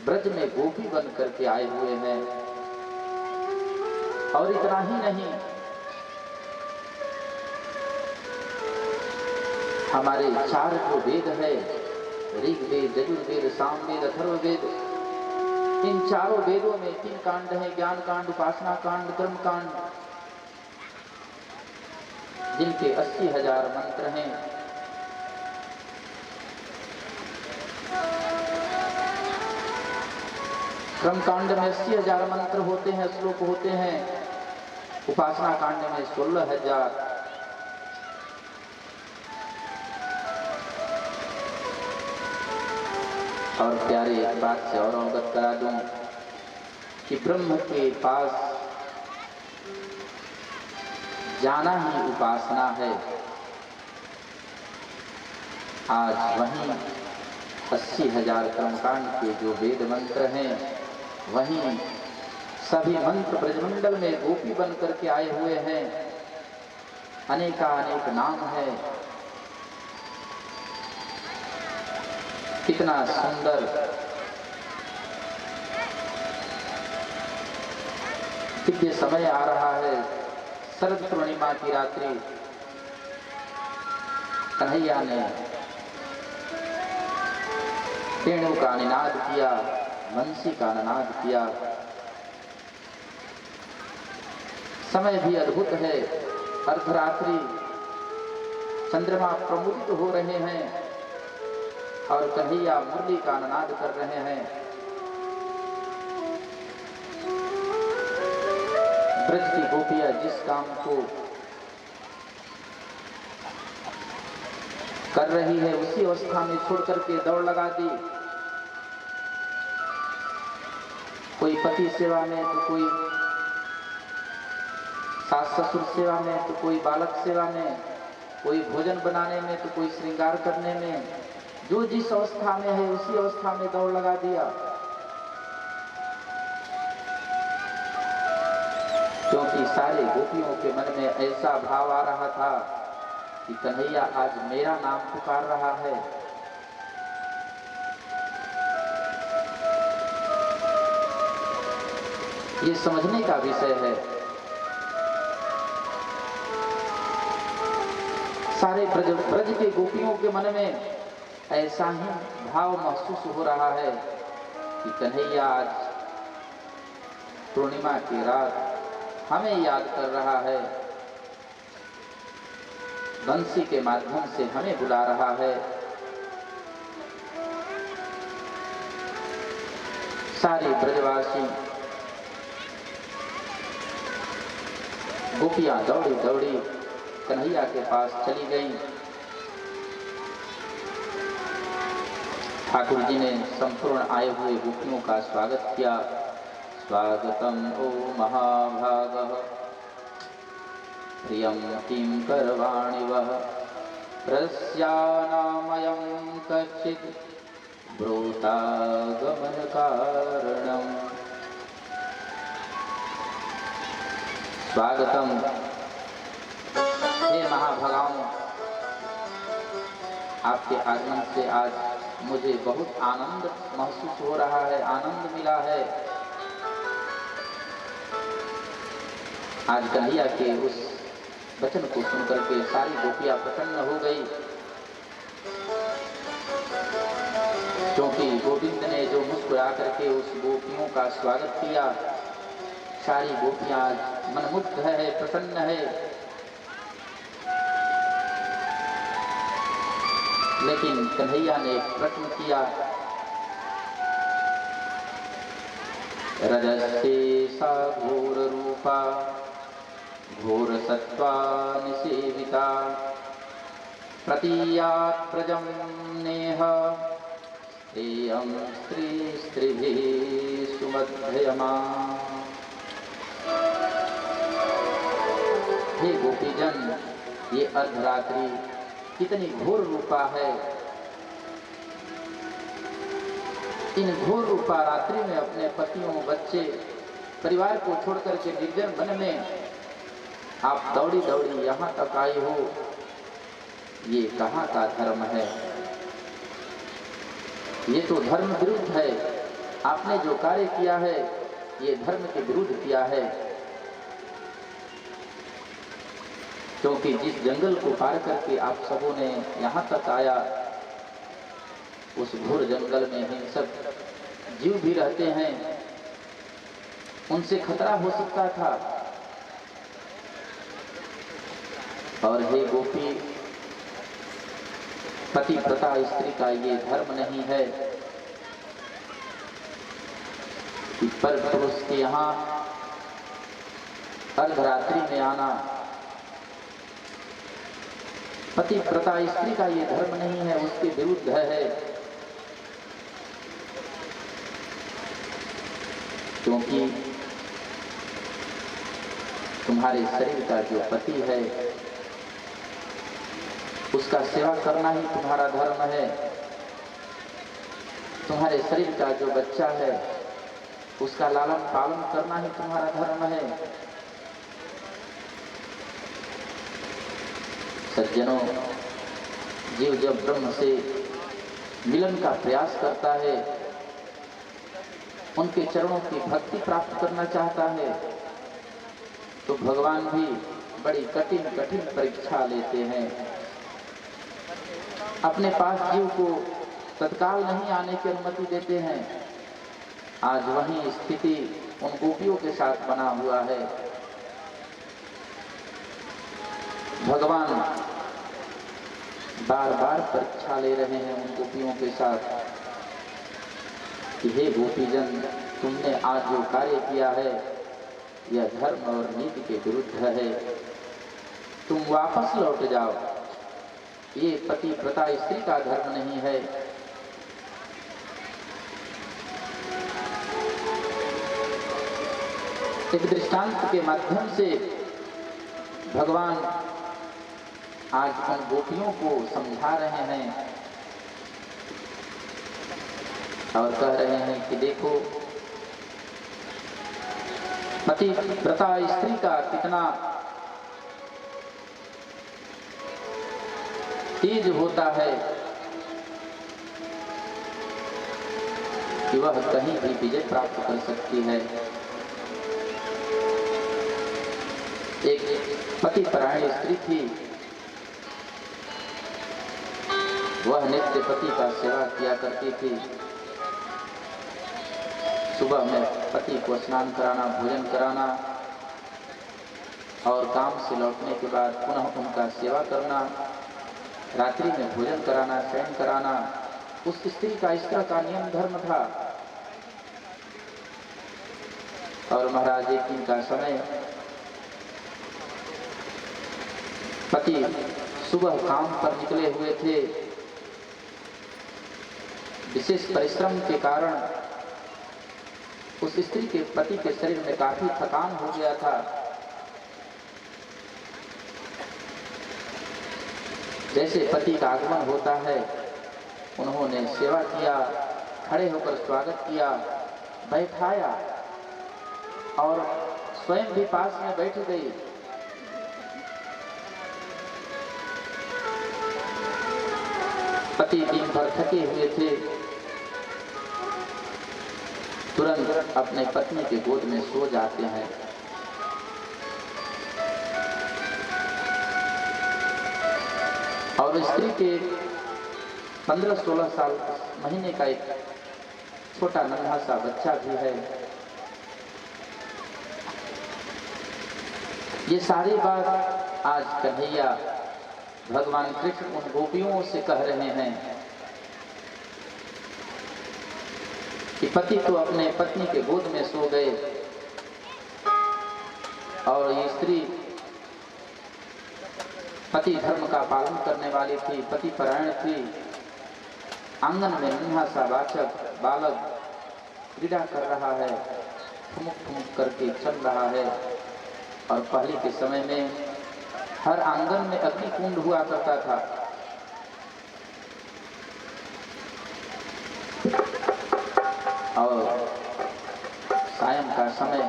ब्रज में गोपी बन करके आए हुए हैं। और इतना ही नहीं, हमारे 4 जो वेद है, ऋग्वेद, यजुर्वेद, सामवेद, अथर्ववेद, इन चारों वेदों में 3 कांड हैं, ज्ञान कांड, उपासना कांड, कर्म कांड, जिनके 80,000 मंत्र हैं। कर्म कांड में 80,000 मंत्र होते हैं, श्लोक होते हैं। उपासना कांड में 16,000। और प्यारे एक बात से और अवगत करा दूं कि ब्रह्म के पास जाना ही उपासना है। आज वहीं 80,000 कर्मकांड के जो वेद मंत्र हैं, वहीं सभी मंत्र ब्रजमंडल में गोपी बन करके आए हुए हैं। अनेकानेक नाम है। कितना सुंदर, दिव्य समय आ रहा है। शरद पूर्णिमा की रात्रि कन्हैया ने पेड़ों का निनाद किया, बंसी का निनाद किया। समय भी अद्भुत है। अर्धरात्रि, चंद्रमा प्रमुदित हो रहे हैं और कन्हैया मुरली का निनाद कर रहे हैं। ब्रज की गोपियां जिस काम को कर रही है, उसी अवस्था में छोड़ करके दौड़ लगा दी। कोई पति सेवा में, तो कोई सास ससुर सेवा में, तो कोई बालक सेवा में, कोई भोजन बनाने में, तो कोई श्रृंगार करने में। जो जिस अवस्था में है, उसी अवस्था में दौड़ लगा दिया। क्योंकि सारे गोपियों के मन में ऐसा भाव आ रहा था कि कन्हैया आज मेरा नाम पुकार रहा है। ये समझने का विषय है। सारे ब्रज के गोपियों के मन में ऐसा ही भाव महसूस हो रहा है कि कन्हैया आज पूर्णिमा की रात हमें याद कर रहा है, बंसी के माध्यम से हमें बुला रहा है। सारे ब्रजवासी गोपियां दौड़ी दौड़ी कन्हैया के पास चली गई। ठाकुर जी ने संपूर्ण आए हुए गोपियों का स्वागत किया। स्वागतम ओ महाभागः प्रियं किं करवाणि वः प्रस्यानामयं कश्चित् ब्रूतागमन कारणम्। स्वागतम। हे महाभागाओं, आपके आगमन से आज मुझे बहुत आनंद महसूस हो रहा है, आनंद मिला है। आज कन्हैया के उस वचन को सुनकर के सारी गोपियां प्रसन्न हो गई, क्योंकि गोविंद ने जो मुस्कुरा करके उस गोपियों का स्वागत किया। सारी गोपियां आज मनमुग्ध है, प्रसन्न है। लेकिन कन्हैया ने एक प्रश्न किया रजस्येषा घोररूपा घोरसत्त्वा निसेविता प्रतीयात् प्रजं नेह श्रेयं स्त्रीस्त्रिभिः सुमध्यमा। हे गोपीजन, ये अर्धरात्रि कितनी घोर रूपा है। इन घोर रूपा रात्रि में अपने पतियों, बच्चे, परिवार को छोड़कर के निर्जन वन में आप दौड़ी दौड़ी यहाँ तक आई हो, ये कहाँ का धर्म है? ये तो धर्म विरुद्ध है। आपने जो कार्य किया है ये धर्म के विरुद्ध किया है। क्योंकि जिस जंगल को पार करके आप सबों ने यहाँ तक आया, उस घोर जंगल में हिंसक जीव भी रहते हैं, उनसे खतरा हो सकता था। और हे गोपी, पतिव्रता स्त्री का ये धर्म नहीं है कि पर पुरुष के यहाँ अर्धरात्रि में आना। पतिव्रता स्त्री का ये धर्म नहीं है, उसके विरुद्ध है। क्योंकि तुम्हारे शरीर का जो पति है उसका सेवा करना ही तुम्हारा धर्म है। तुम्हारे शरीर का जो बच्चा है उसका लालन पालन करना ही तुम्हारा धर्म है। सज्जनों, जीव जब ब्रह्म से मिलन का प्रयास करता है, उनके चरणों की भक्ति प्राप्त करना चाहता है, तो भगवान भी बड़ी कठिन कठिन परीक्षा लेते हैं। अपने पास जीव को तत्काल नहीं आने की अनुमति देते हैं। आज वही स्थिति उन गोपियों के साथ बना हुआ है। भगवान बार बार परीक्षा ले रहे हैं उन गोपियों के साथ कि हे गोपीजन, तुमने आज जो कार्य किया है यह धर्म और नीति के विरुद्ध है। तुम वापस लौट जाओ। ये पतिव्रता स्त्री का धर्म नहीं है। एक दृष्टांत के माध्यम से भगवान आज उन गोपियों को समझा रहे हैं और कह रहे हैं कि देखो, पतिव्रता स्त्री का कितना तेज होता है कि वह कहीं भी विजय प्राप्त कर सकती है। एक पतिपरायण स्त्री थी, वह नित्य पति का सेवा किया करती थी। सुबह में पति को स्नान कराना, भोजन कराना और काम से लौटने के बाद पुनः उनका सेवा करना, रात्रि में भोजन कराना, शयन कराना, उस स्त्री का इस तरह का नियम धर्म था। और महाराज एक दिन का समय, पति सुबह काम पर निकले हुए थे। विशेष परिश्रम के कारण उस स्त्री के पति के शरीर में काफी थकान हो गया था। जैसे पति का आगमन होता है, उन्होंने सेवा किया, खड़े होकर स्वागत किया, बैठाया और स्वयं भी पास में बैठ गई। पति दिन भर थके हुए थे, तुरंत अपने पत्नी के गोद में सो जाते हैं। और स्त्री के 15-16 साल महीने का एक छोटा नन्हा सा बच्चा भी है। ये सारी बात आज कन्हैया भगवान कृष्ण उन गोपियों से कह रहे हैं कि पति तो अपने पत्नी के गोद में सो गए और ये स्त्री पति धर्म का पालन करने वाली थी, पति परायण थी। आंगन में नन्हा सा बालक क्रीड़ा कर रहा है, ठुमुक ठुमुक करके चल रहा है। और पहले के समय में हर आंगन में अग्नि कुंड हुआ करता था। और सायं का समय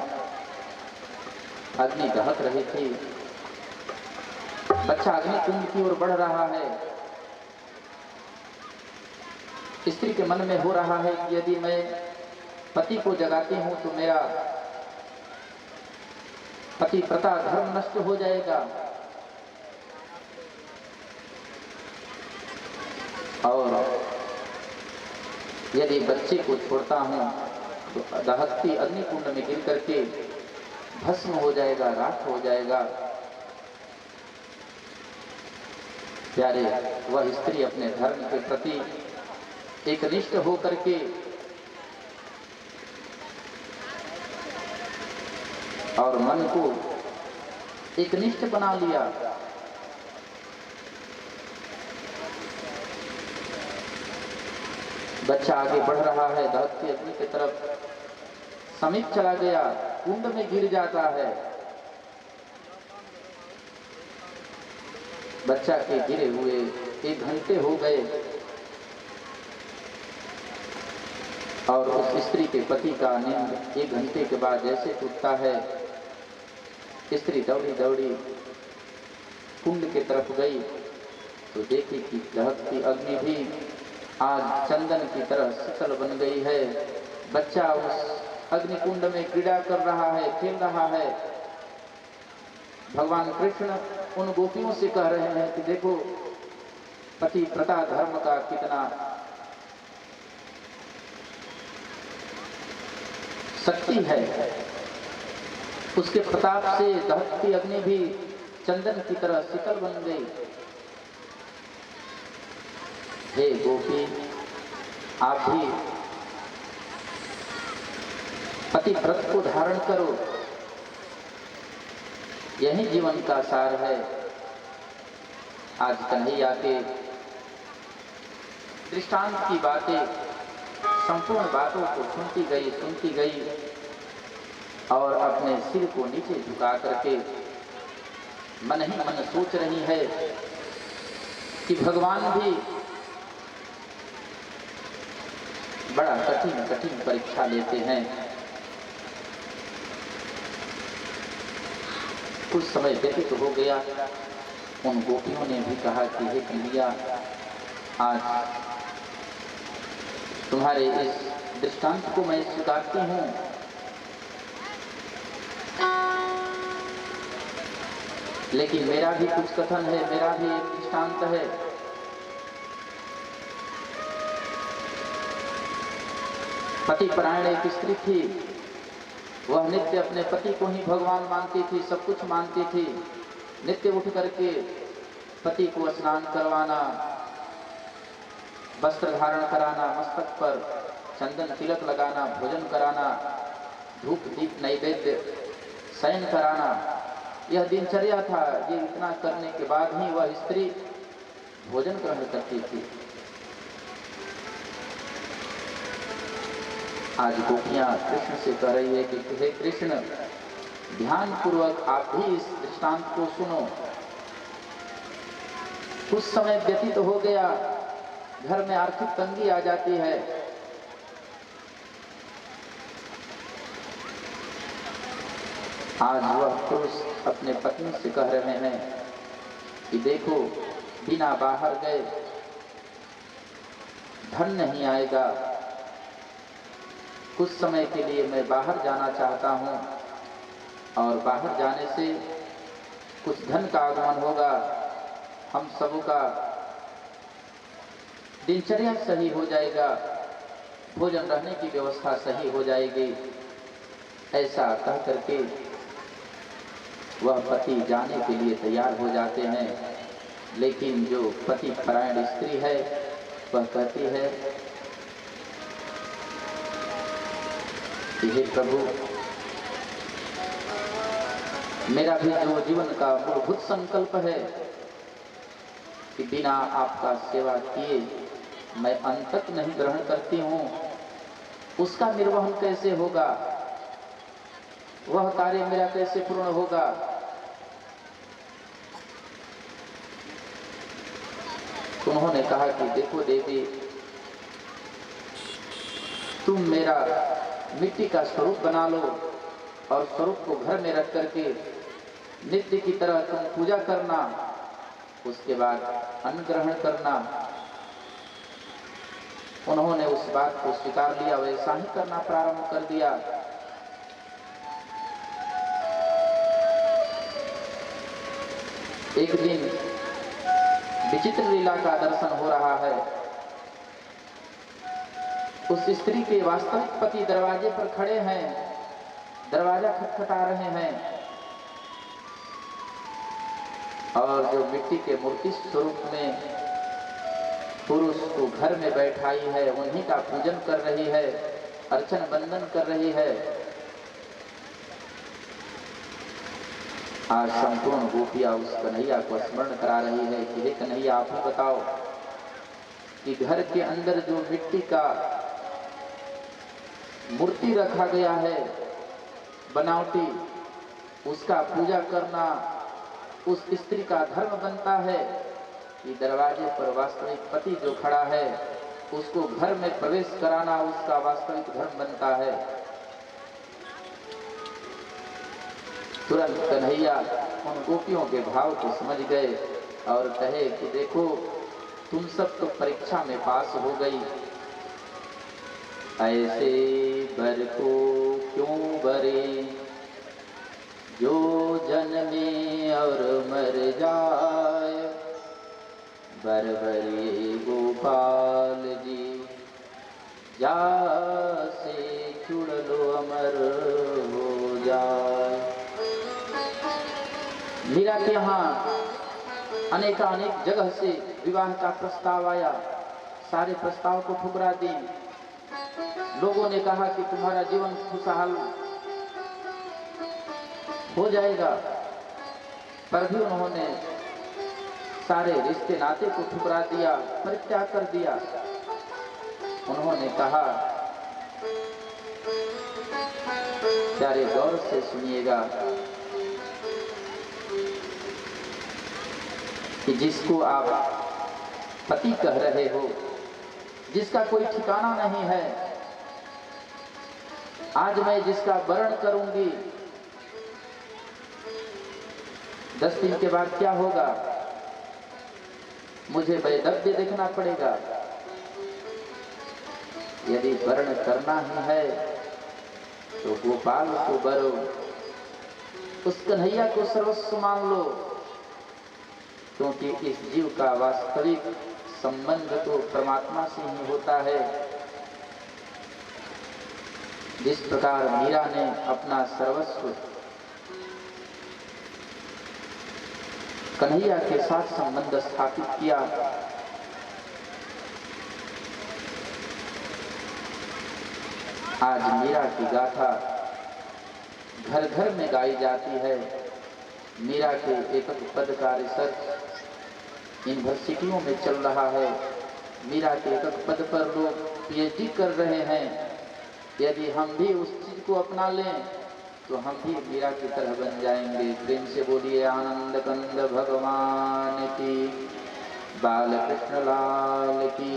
अग्नि दहक रही थी। बच्चा अग्नि कुंड की ओर बढ़ रहा है। स्त्री के मन में हो रहा है कि यदि मैं पति को जगाती हूं तो मेरा पति प्रथा धर्म नष्ट हो जाएगा और यदि बच्चे को छोड़ता हूं तो दहकती अग्नि कुंड में गिर करके भस्म हो जाएगा, राख हो जाएगा। प्यारे, वह स्त्री अपने धर्म के प्रति एक निष्ठ होकर के और मन को एक निष्ठ बना लिया। बच्चा आगे बढ़ रहा है, दहकती अग्नि की तरफ समीप चला गया, कुंड में गिर जाता है। बच्चा के गिरे हुए 1 घंटे हो गए और उस स्त्री के पति का नींद 1 घंटे के बाद जैसे टूटता है, स्त्री दौड़ी दौड़ी कुंड की तरफ गई तो देखी कि दहकती अग्नि भी आज चंदन की तरह शीतल बन गई है। बच्चा उस अग्नि कुंड में क्रीड़ा कर रहा है, खेल रहा है। भगवान कृष्ण उन गोपियों से कह रहे हैं कि देखो पति प्रथा धर्म का कितना शक्ति है। उसके प्रताप से दहकती अग्नि भी चंदन की तरह शीतल बन गई। हे गोपी, आप भी पति व्रत को धारण करो, यही जीवन का सार है। आज कन्हैया के दृष्टांत की बातें, संपूर्ण बातों को सुनती गई और अपने सिर को नीचे झुका करके मन ही मन सोच रही है कि भगवान भी बड़ा कठिन परीक्षा लेते हैं। कुछ समय व्यतीत तो हो गया। उन गोपियों ने भी कहा कि हे कन्हैया, आज तुम्हारे इस दृष्टांत को मैं स्वीकारती हूँ, लेकिन मेरा भी कुछ कथन है, मेरा भी एक दृष्टांत है। पति परायण एक स्त्री थी, वह नित्य अपने पति को ही भगवान मानती थी, सब कुछ मानती थी। नित्य उठ करके पति को स्नान करवाना, वस्त्र धारण कराना, मस्तक पर चंदन तिलक लगाना, भोजन कराना, धूप दीप नैवेद्य शयन कराना, यह दिनचर्या था। ये इतना करने के बाद ही वह स्त्री भोजन ग्रहण करती थी। आज गोपियां कृष्ण से कह रही है कि हे कृष्ण, ध्यान पूर्वक आप भी इस दृष्टांत को सुनो। कुछ समय व्यतीत हो गया, घर में आर्थिक तंगी आ जाती है। आज वह पुरुष अपने पत्नी से कह रहे हैं कि देखो, बिना बाहर गए धन नहीं आएगा। कुछ समय के लिए मैं बाहर जाना चाहता हूँ और बाहर जाने से कुछ धन का आगमन होगा, हम सबका दिनचर्या सही हो जाएगा, भोजन रहने की व्यवस्था सही हो जाएगी। ऐसा कह करके वह पति जाने के लिए तैयार हो जाते हैं। लेकिन जो पति परायण स्त्री है वह कहती है कि हे प्रभु, मेरा भी जो जीवन का मूलभूत संकल्प है कि बिना आपका सेवा किए मैं अंत तक नहीं ग्रहण करती हूँ, उसका निर्वहन कैसे होगा, वह कार्य मेरा कैसे पूर्ण होगा। उन्होंने कहा कि देखो देवी, तुम मेरा मिट्टी का स्वरूप बना लो और स्वरूप को घर में रख करके नित्य की तरह तुम पूजा करना, उसके बाद अन्न ग्रहण करना। उन्होंने उस बात को स्वीकार लिया, वैसा ही करना प्रारंभ कर दिया। एक दिन विचित्र लीला का दर्शन हो रहा है। उस स्त्री के वास्तविक पति दरवाजे पर खड़े हैं, दरवाजा खटखटा रहे हैं और जो मिट्टी के मूर्ति स्वरूप में पुरुष को घर में बैठाई है, उन्हीं का पूजन कर रही है, अर्चन बंदन कर रही है। आज संपूर्ण गोपियां उस कन्हैया को स्मरण करा रही है कि हे कन्हैया, आप ही बताओ कि घर के अंदर जो मिट्टी का मूर्ति रखा गया है बनावटी, उसका पूजा करना उस स्त्री का धर्म बनता है कि दरवाजे पर वास्तविक पति जो खड़ा है उसको घर में प्रवेश कराना उसका वास्तविक धर्म बनता है। तुरंत कन्हैया उन गोपियों के भाव को समझ गए और कहे कि देखो, तुम सब तो परीक्षा में पास हो गई, ऐसे बर को क्यों बरे, जो जन्मे और मर जाए, बर बरे गोपाल जी, जा से छुड़ लो अमर हो जाए। मीरा के यहाँ अनेकानेक जगह से विवाह का प्रस्ताव आया, सारे प्रस्ताव को ठुकरा दी। लोगों ने कहा कि तुम्हारा जीवन खुशहाल हो जाएगा, पर भी उन्होंने सारे रिश्ते नाते को ठुकरा दिया, परित्याग कर दिया। उन्होंने कहा, प्यारे गौर से सुनिएगा कि जिसको आप पति कह रहे हो, जिसका कोई ठिकाना नहीं है, आज मैं जिसका वर्ण करूंगी, 10 दिन के बाद क्या होगा, मुझे वैधव्य देखना पड़ेगा। यदि वर्ण करना ही है तो गोपाल को बरो, उस कन्हैया को सर्वस्व मान लो, क्योंकि इस जीव का वास्तविक संबंध तो परमात्मा से ही होता है। जिस प्रकार मीरा ने अपना सर्वस्व कन्हैया के साथ संबंध स्थापित किया, आज मीरा की गाथा घर घर में गाई जाती है। मीरा के एक पद का रिसर्च यूनिवर्सिटियों में चल रहा है। मीरा के एक पद पर लोग पीएचडी कर रहे हैं। यदि हम भी उस चीज को अपना लें तो हम भी मीरा की तरह बन जाएंगे। प्रेम से बोलिए आनंद कंद भगवान की, बाल कृष्ण लाल की।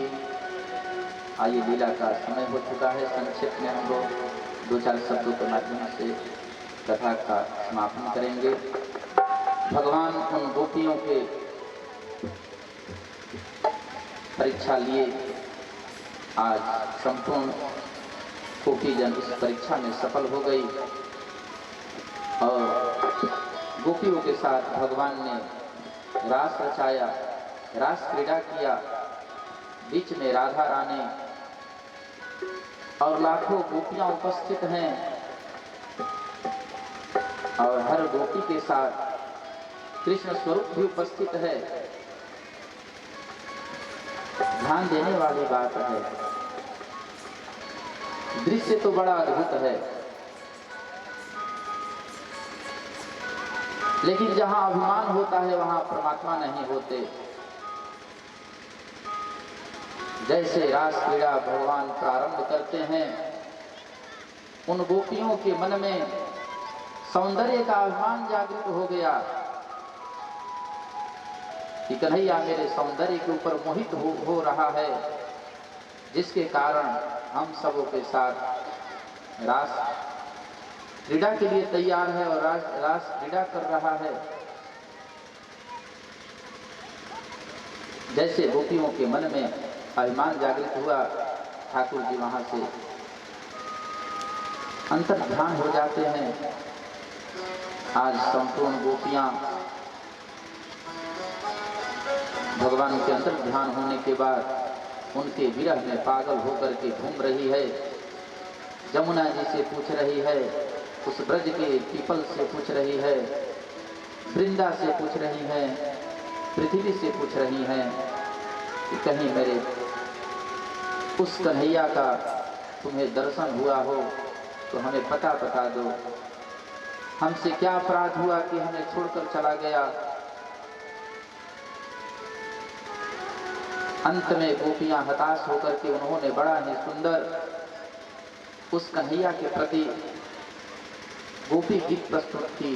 आइए, लीला का समय हो चुका है। संक्षिप्त में हम लोग 2-4 शब्दों के माध्यम से कथा का समापन करेंगे। भगवान उन गोपियों के परीक्षा लिए आज संपूर्ण गोपीजन इस परीक्षा में सफल हो गई और गोपियों के साथ भगवान ने रास रचाया, रास क्रीड़ा किया। बीच में राधा रानी और लाखों गोपियां उपस्थित हैं और हर गोपी के साथ कृष्ण स्वरूप भी उपस्थित है। ध्यान देने वाली बात है, दृश्य तो बड़ा अद्भुत है। लेकिन जहां अभिमान होता है वहां परमात्मा नहीं होते। जैसे रास क्रीड़ा भगवान प्रारंभ करते हैं, उन गोपियों के मन में सौंदर्य का अभिमान जागृत हो गया कि कन्हैया मेरे सौंदर्य के ऊपर मोहित हो रहा है, जिसके कारण हम सबों के साथ रास क्रीड़ा के लिए तैयार है और रास क्रीड़ा कर रहा है। जैसे गोपियों के मन में अभिमान जागृत हुआ, ठाकुर जी वहां से अंतर्ध्यान हो जाते हैं। आज संपूर्ण गोपियां भगवान के अंतर्ध्यान होने के बाद उनके विरह में पागल होकर के घूम रही है। जमुना जी से पूछ रही है, उस ब्रज के पीपल से पूछ रही है, वृंदा से पूछ रही है, पृथ्वी से पूछ रही है कि कहीं मेरे उस कन्हैया का तुम्हें दर्शन हुआ हो तो हमें पता बता दो। हमसे क्या अपराध हुआ कि हमें छोड़कर चला गया। अंत में गोपियां हताश होकर के उन्होंने बड़ा ही सुंदर उस कन्हैया के प्रति गोपी गीत प्रस्तुत की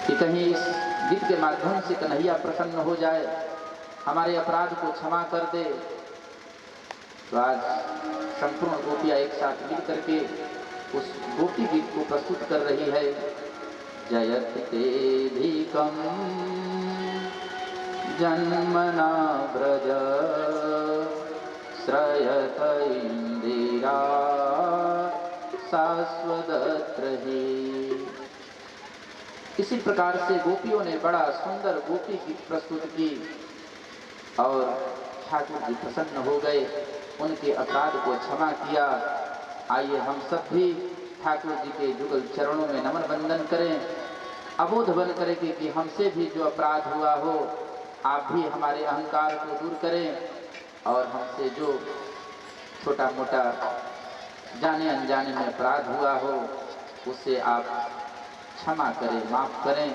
कि कहीं इस गीत के माध्यम से कन्हैया प्रसन्न हो जाए, हमारे अपराध को क्षमा कर दे। तो आज संपूर्ण गोपियां एक साथ मिल करके उस गोपी गीत को प्रस्तुत कर रही है। जयति तेधिकं जन्मना ब्रज श्रयत इंदिरा शाश्वतत्र ही। इसी प्रकार से गोपियों ने बड़ा सुंदर गोपी गीत प्रस्तुत की और ठाकुर जी प्रसन्न हो गए, उनके अपराध को क्षमा किया। आइए हम सब भी ठाकुर जी के जुगल चरणों में नमन वंदन करें, अबोध बन करें कि हमसे भी जो अपराध हुआ हो आप भी हमारे अहंकार को दूर करें और हमसे जो छोटा मोटा जाने अनजाने में अपराध हुआ हो उसे आप क्षमा करें, माफ करें,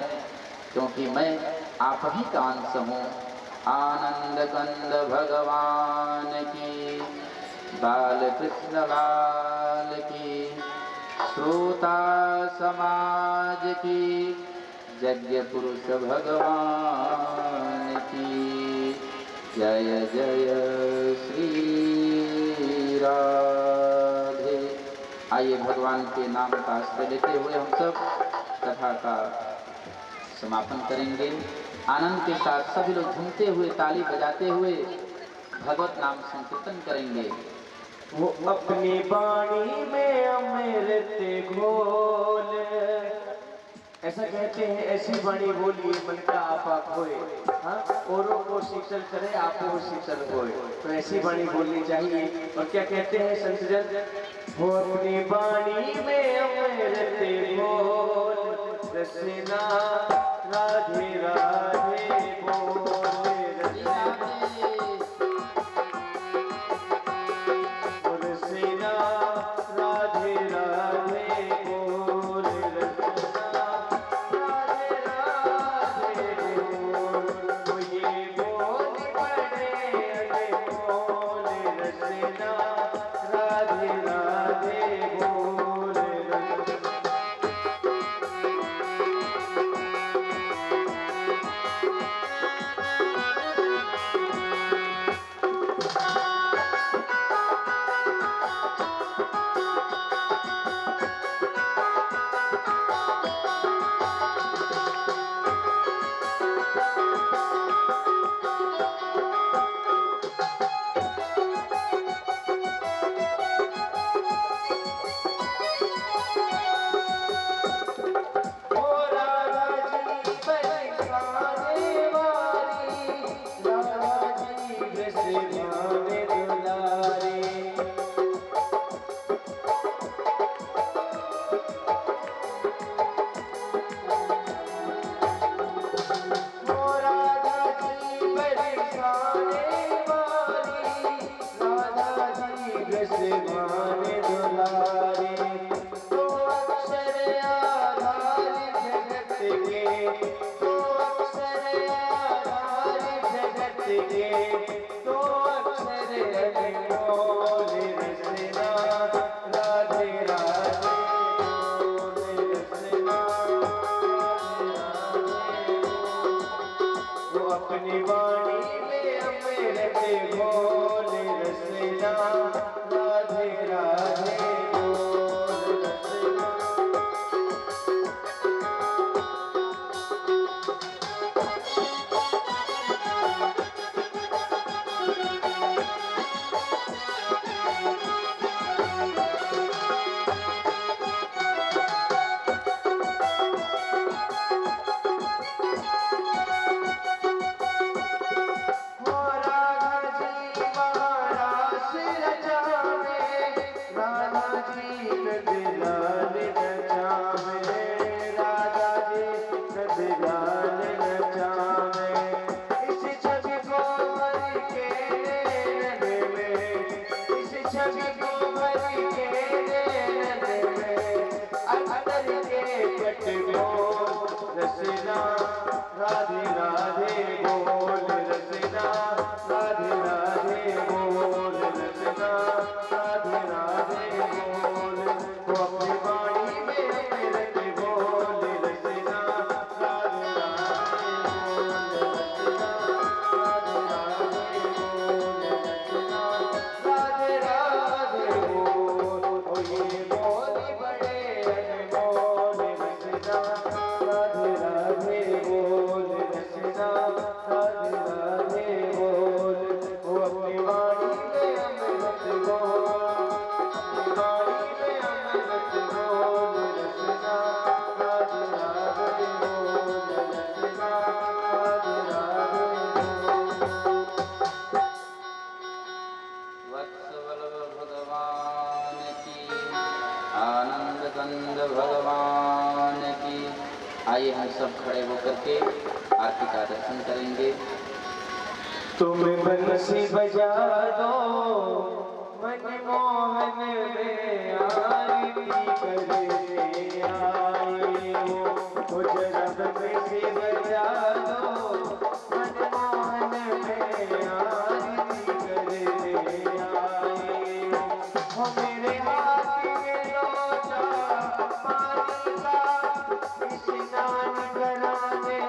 क्योंकि मैं आप ही का अंश हूँ। आनंद कंद भगवान की, बाल कृष्ण लाल की, श्रोता समाज की, यज्ञ पुरुष भगवान की। जय जय श्री राधे। आइए भगवान के नाम का आश्रय लेते हुए हम सब कथा का समापन करेंगे। आनंद के साथ सभी लोग झूमते हुए ताली बजाते हुए भगवत नाम संकीर्तन करेंगे। वो अपनी बाणी में अमृत घोल, ऐसा कहते हैं, ऐसी बाणी बोलिए मन का आपा खोए। हाँ, औरों को शीतल करे आपको शीतल होए, तो ऐसी बाणी बोलनी चाहिए। और क्या कहते हैं संत जन, वो अपनी बाणी में अमृत घोल, रसना राधे राधे बोले रसना राधे राधे बोले रसना राधे राधे बोल। ये बोल बड़े अनमोल, रसना राधे राधे बोले रसना। अपनी वाणी में अमृत घोल रसना राधे राधे बोल रसना। रसना राधे राधे बोल रसना राधे राधे बोल रसना राधे राधे बोल। वो अपनी वाणी में अमृत बोल रसना राधे राधे बोल रसना राधे राधे बोल रसना राधे राधे बोल। ओ ये बोल बड़े अनमोल रसना राधे राधे बोल रसना राधे राधे बोल। वो अपनी वाणी में अमृत बोल अपनी वाणी में अमृत बोल रसना राधे राधे बोल रसना राधे राधे बोल। वत्सवल्लभ भगवान की, आनंद कंद भगवान की। आइए हम सब खड़े होकर के आरती का दर्शन करेंगे। तुम बंसी बजा दो मनमोहन में आरती करने आए हो। जरा बंसी बजा दो मनमोहन में आरती करने आए हो। मेरे हाथ में लोटा पानी का स्नान कराने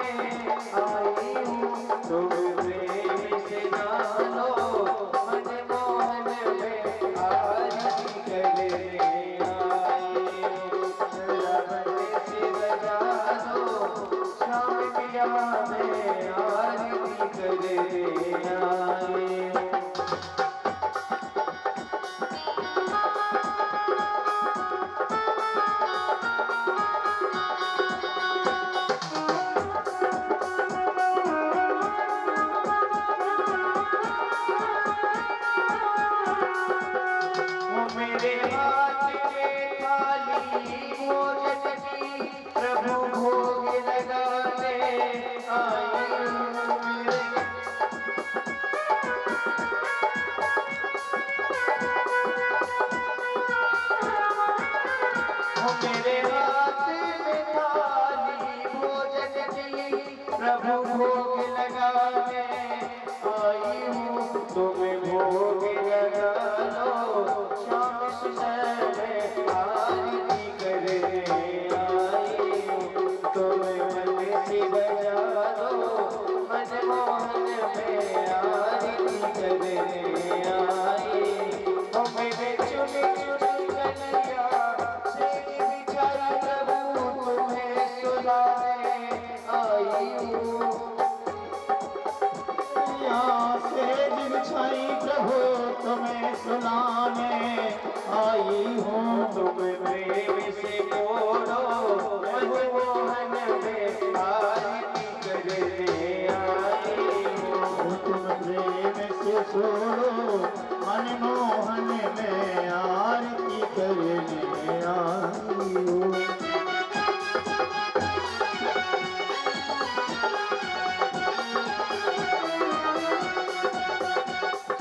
आई हूँ। तुम प्रेम से नालो मनमोहन में आरती करने आई हूँ। जरा बंसी बजा दो शाम पिया में आरती करने आई हूँ। मेरे हाथ में थाली भोजन की प्रभु भोग लगाने आई हूँ। मेरे हाथ में थाली भोजन की प्रभु भोग लगाने आई हूँ। तुम्हें भोग लगा लो शाम सुबह आरती करने आई हूँ। तुम्हें बंसी बजा दो मनमोहन में आरती करने आई हूँ। मेरे चुन चुन कलिया सेज बिछाई प्रभु तुम्हें सुलाने आई हूँ। यहाँ सेज बिछाई प्रभु तुम्हें सुनाने आई हूँ। तुम प्रेम से बोलो मनमोहन में आरती करने आई हूँ। तुम प्रेम से बोलो मनमोहन में आरती करने आई हूँ।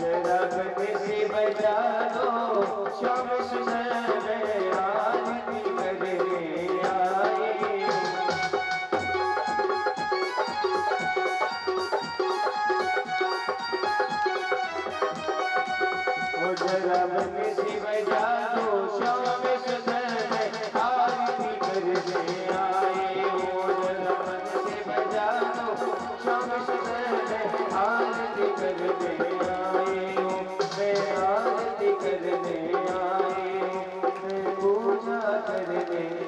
जरा बंसी बजा दो शाम सुबह आरती करने आई हूँ। जरा बंसी बजा दो शाम सुबह आरती करने आए हो। जरा बंसी बजा दो शाम सुबह करने आई हूँ, मैं आरती करने आई हूँ, मैं पूजा करने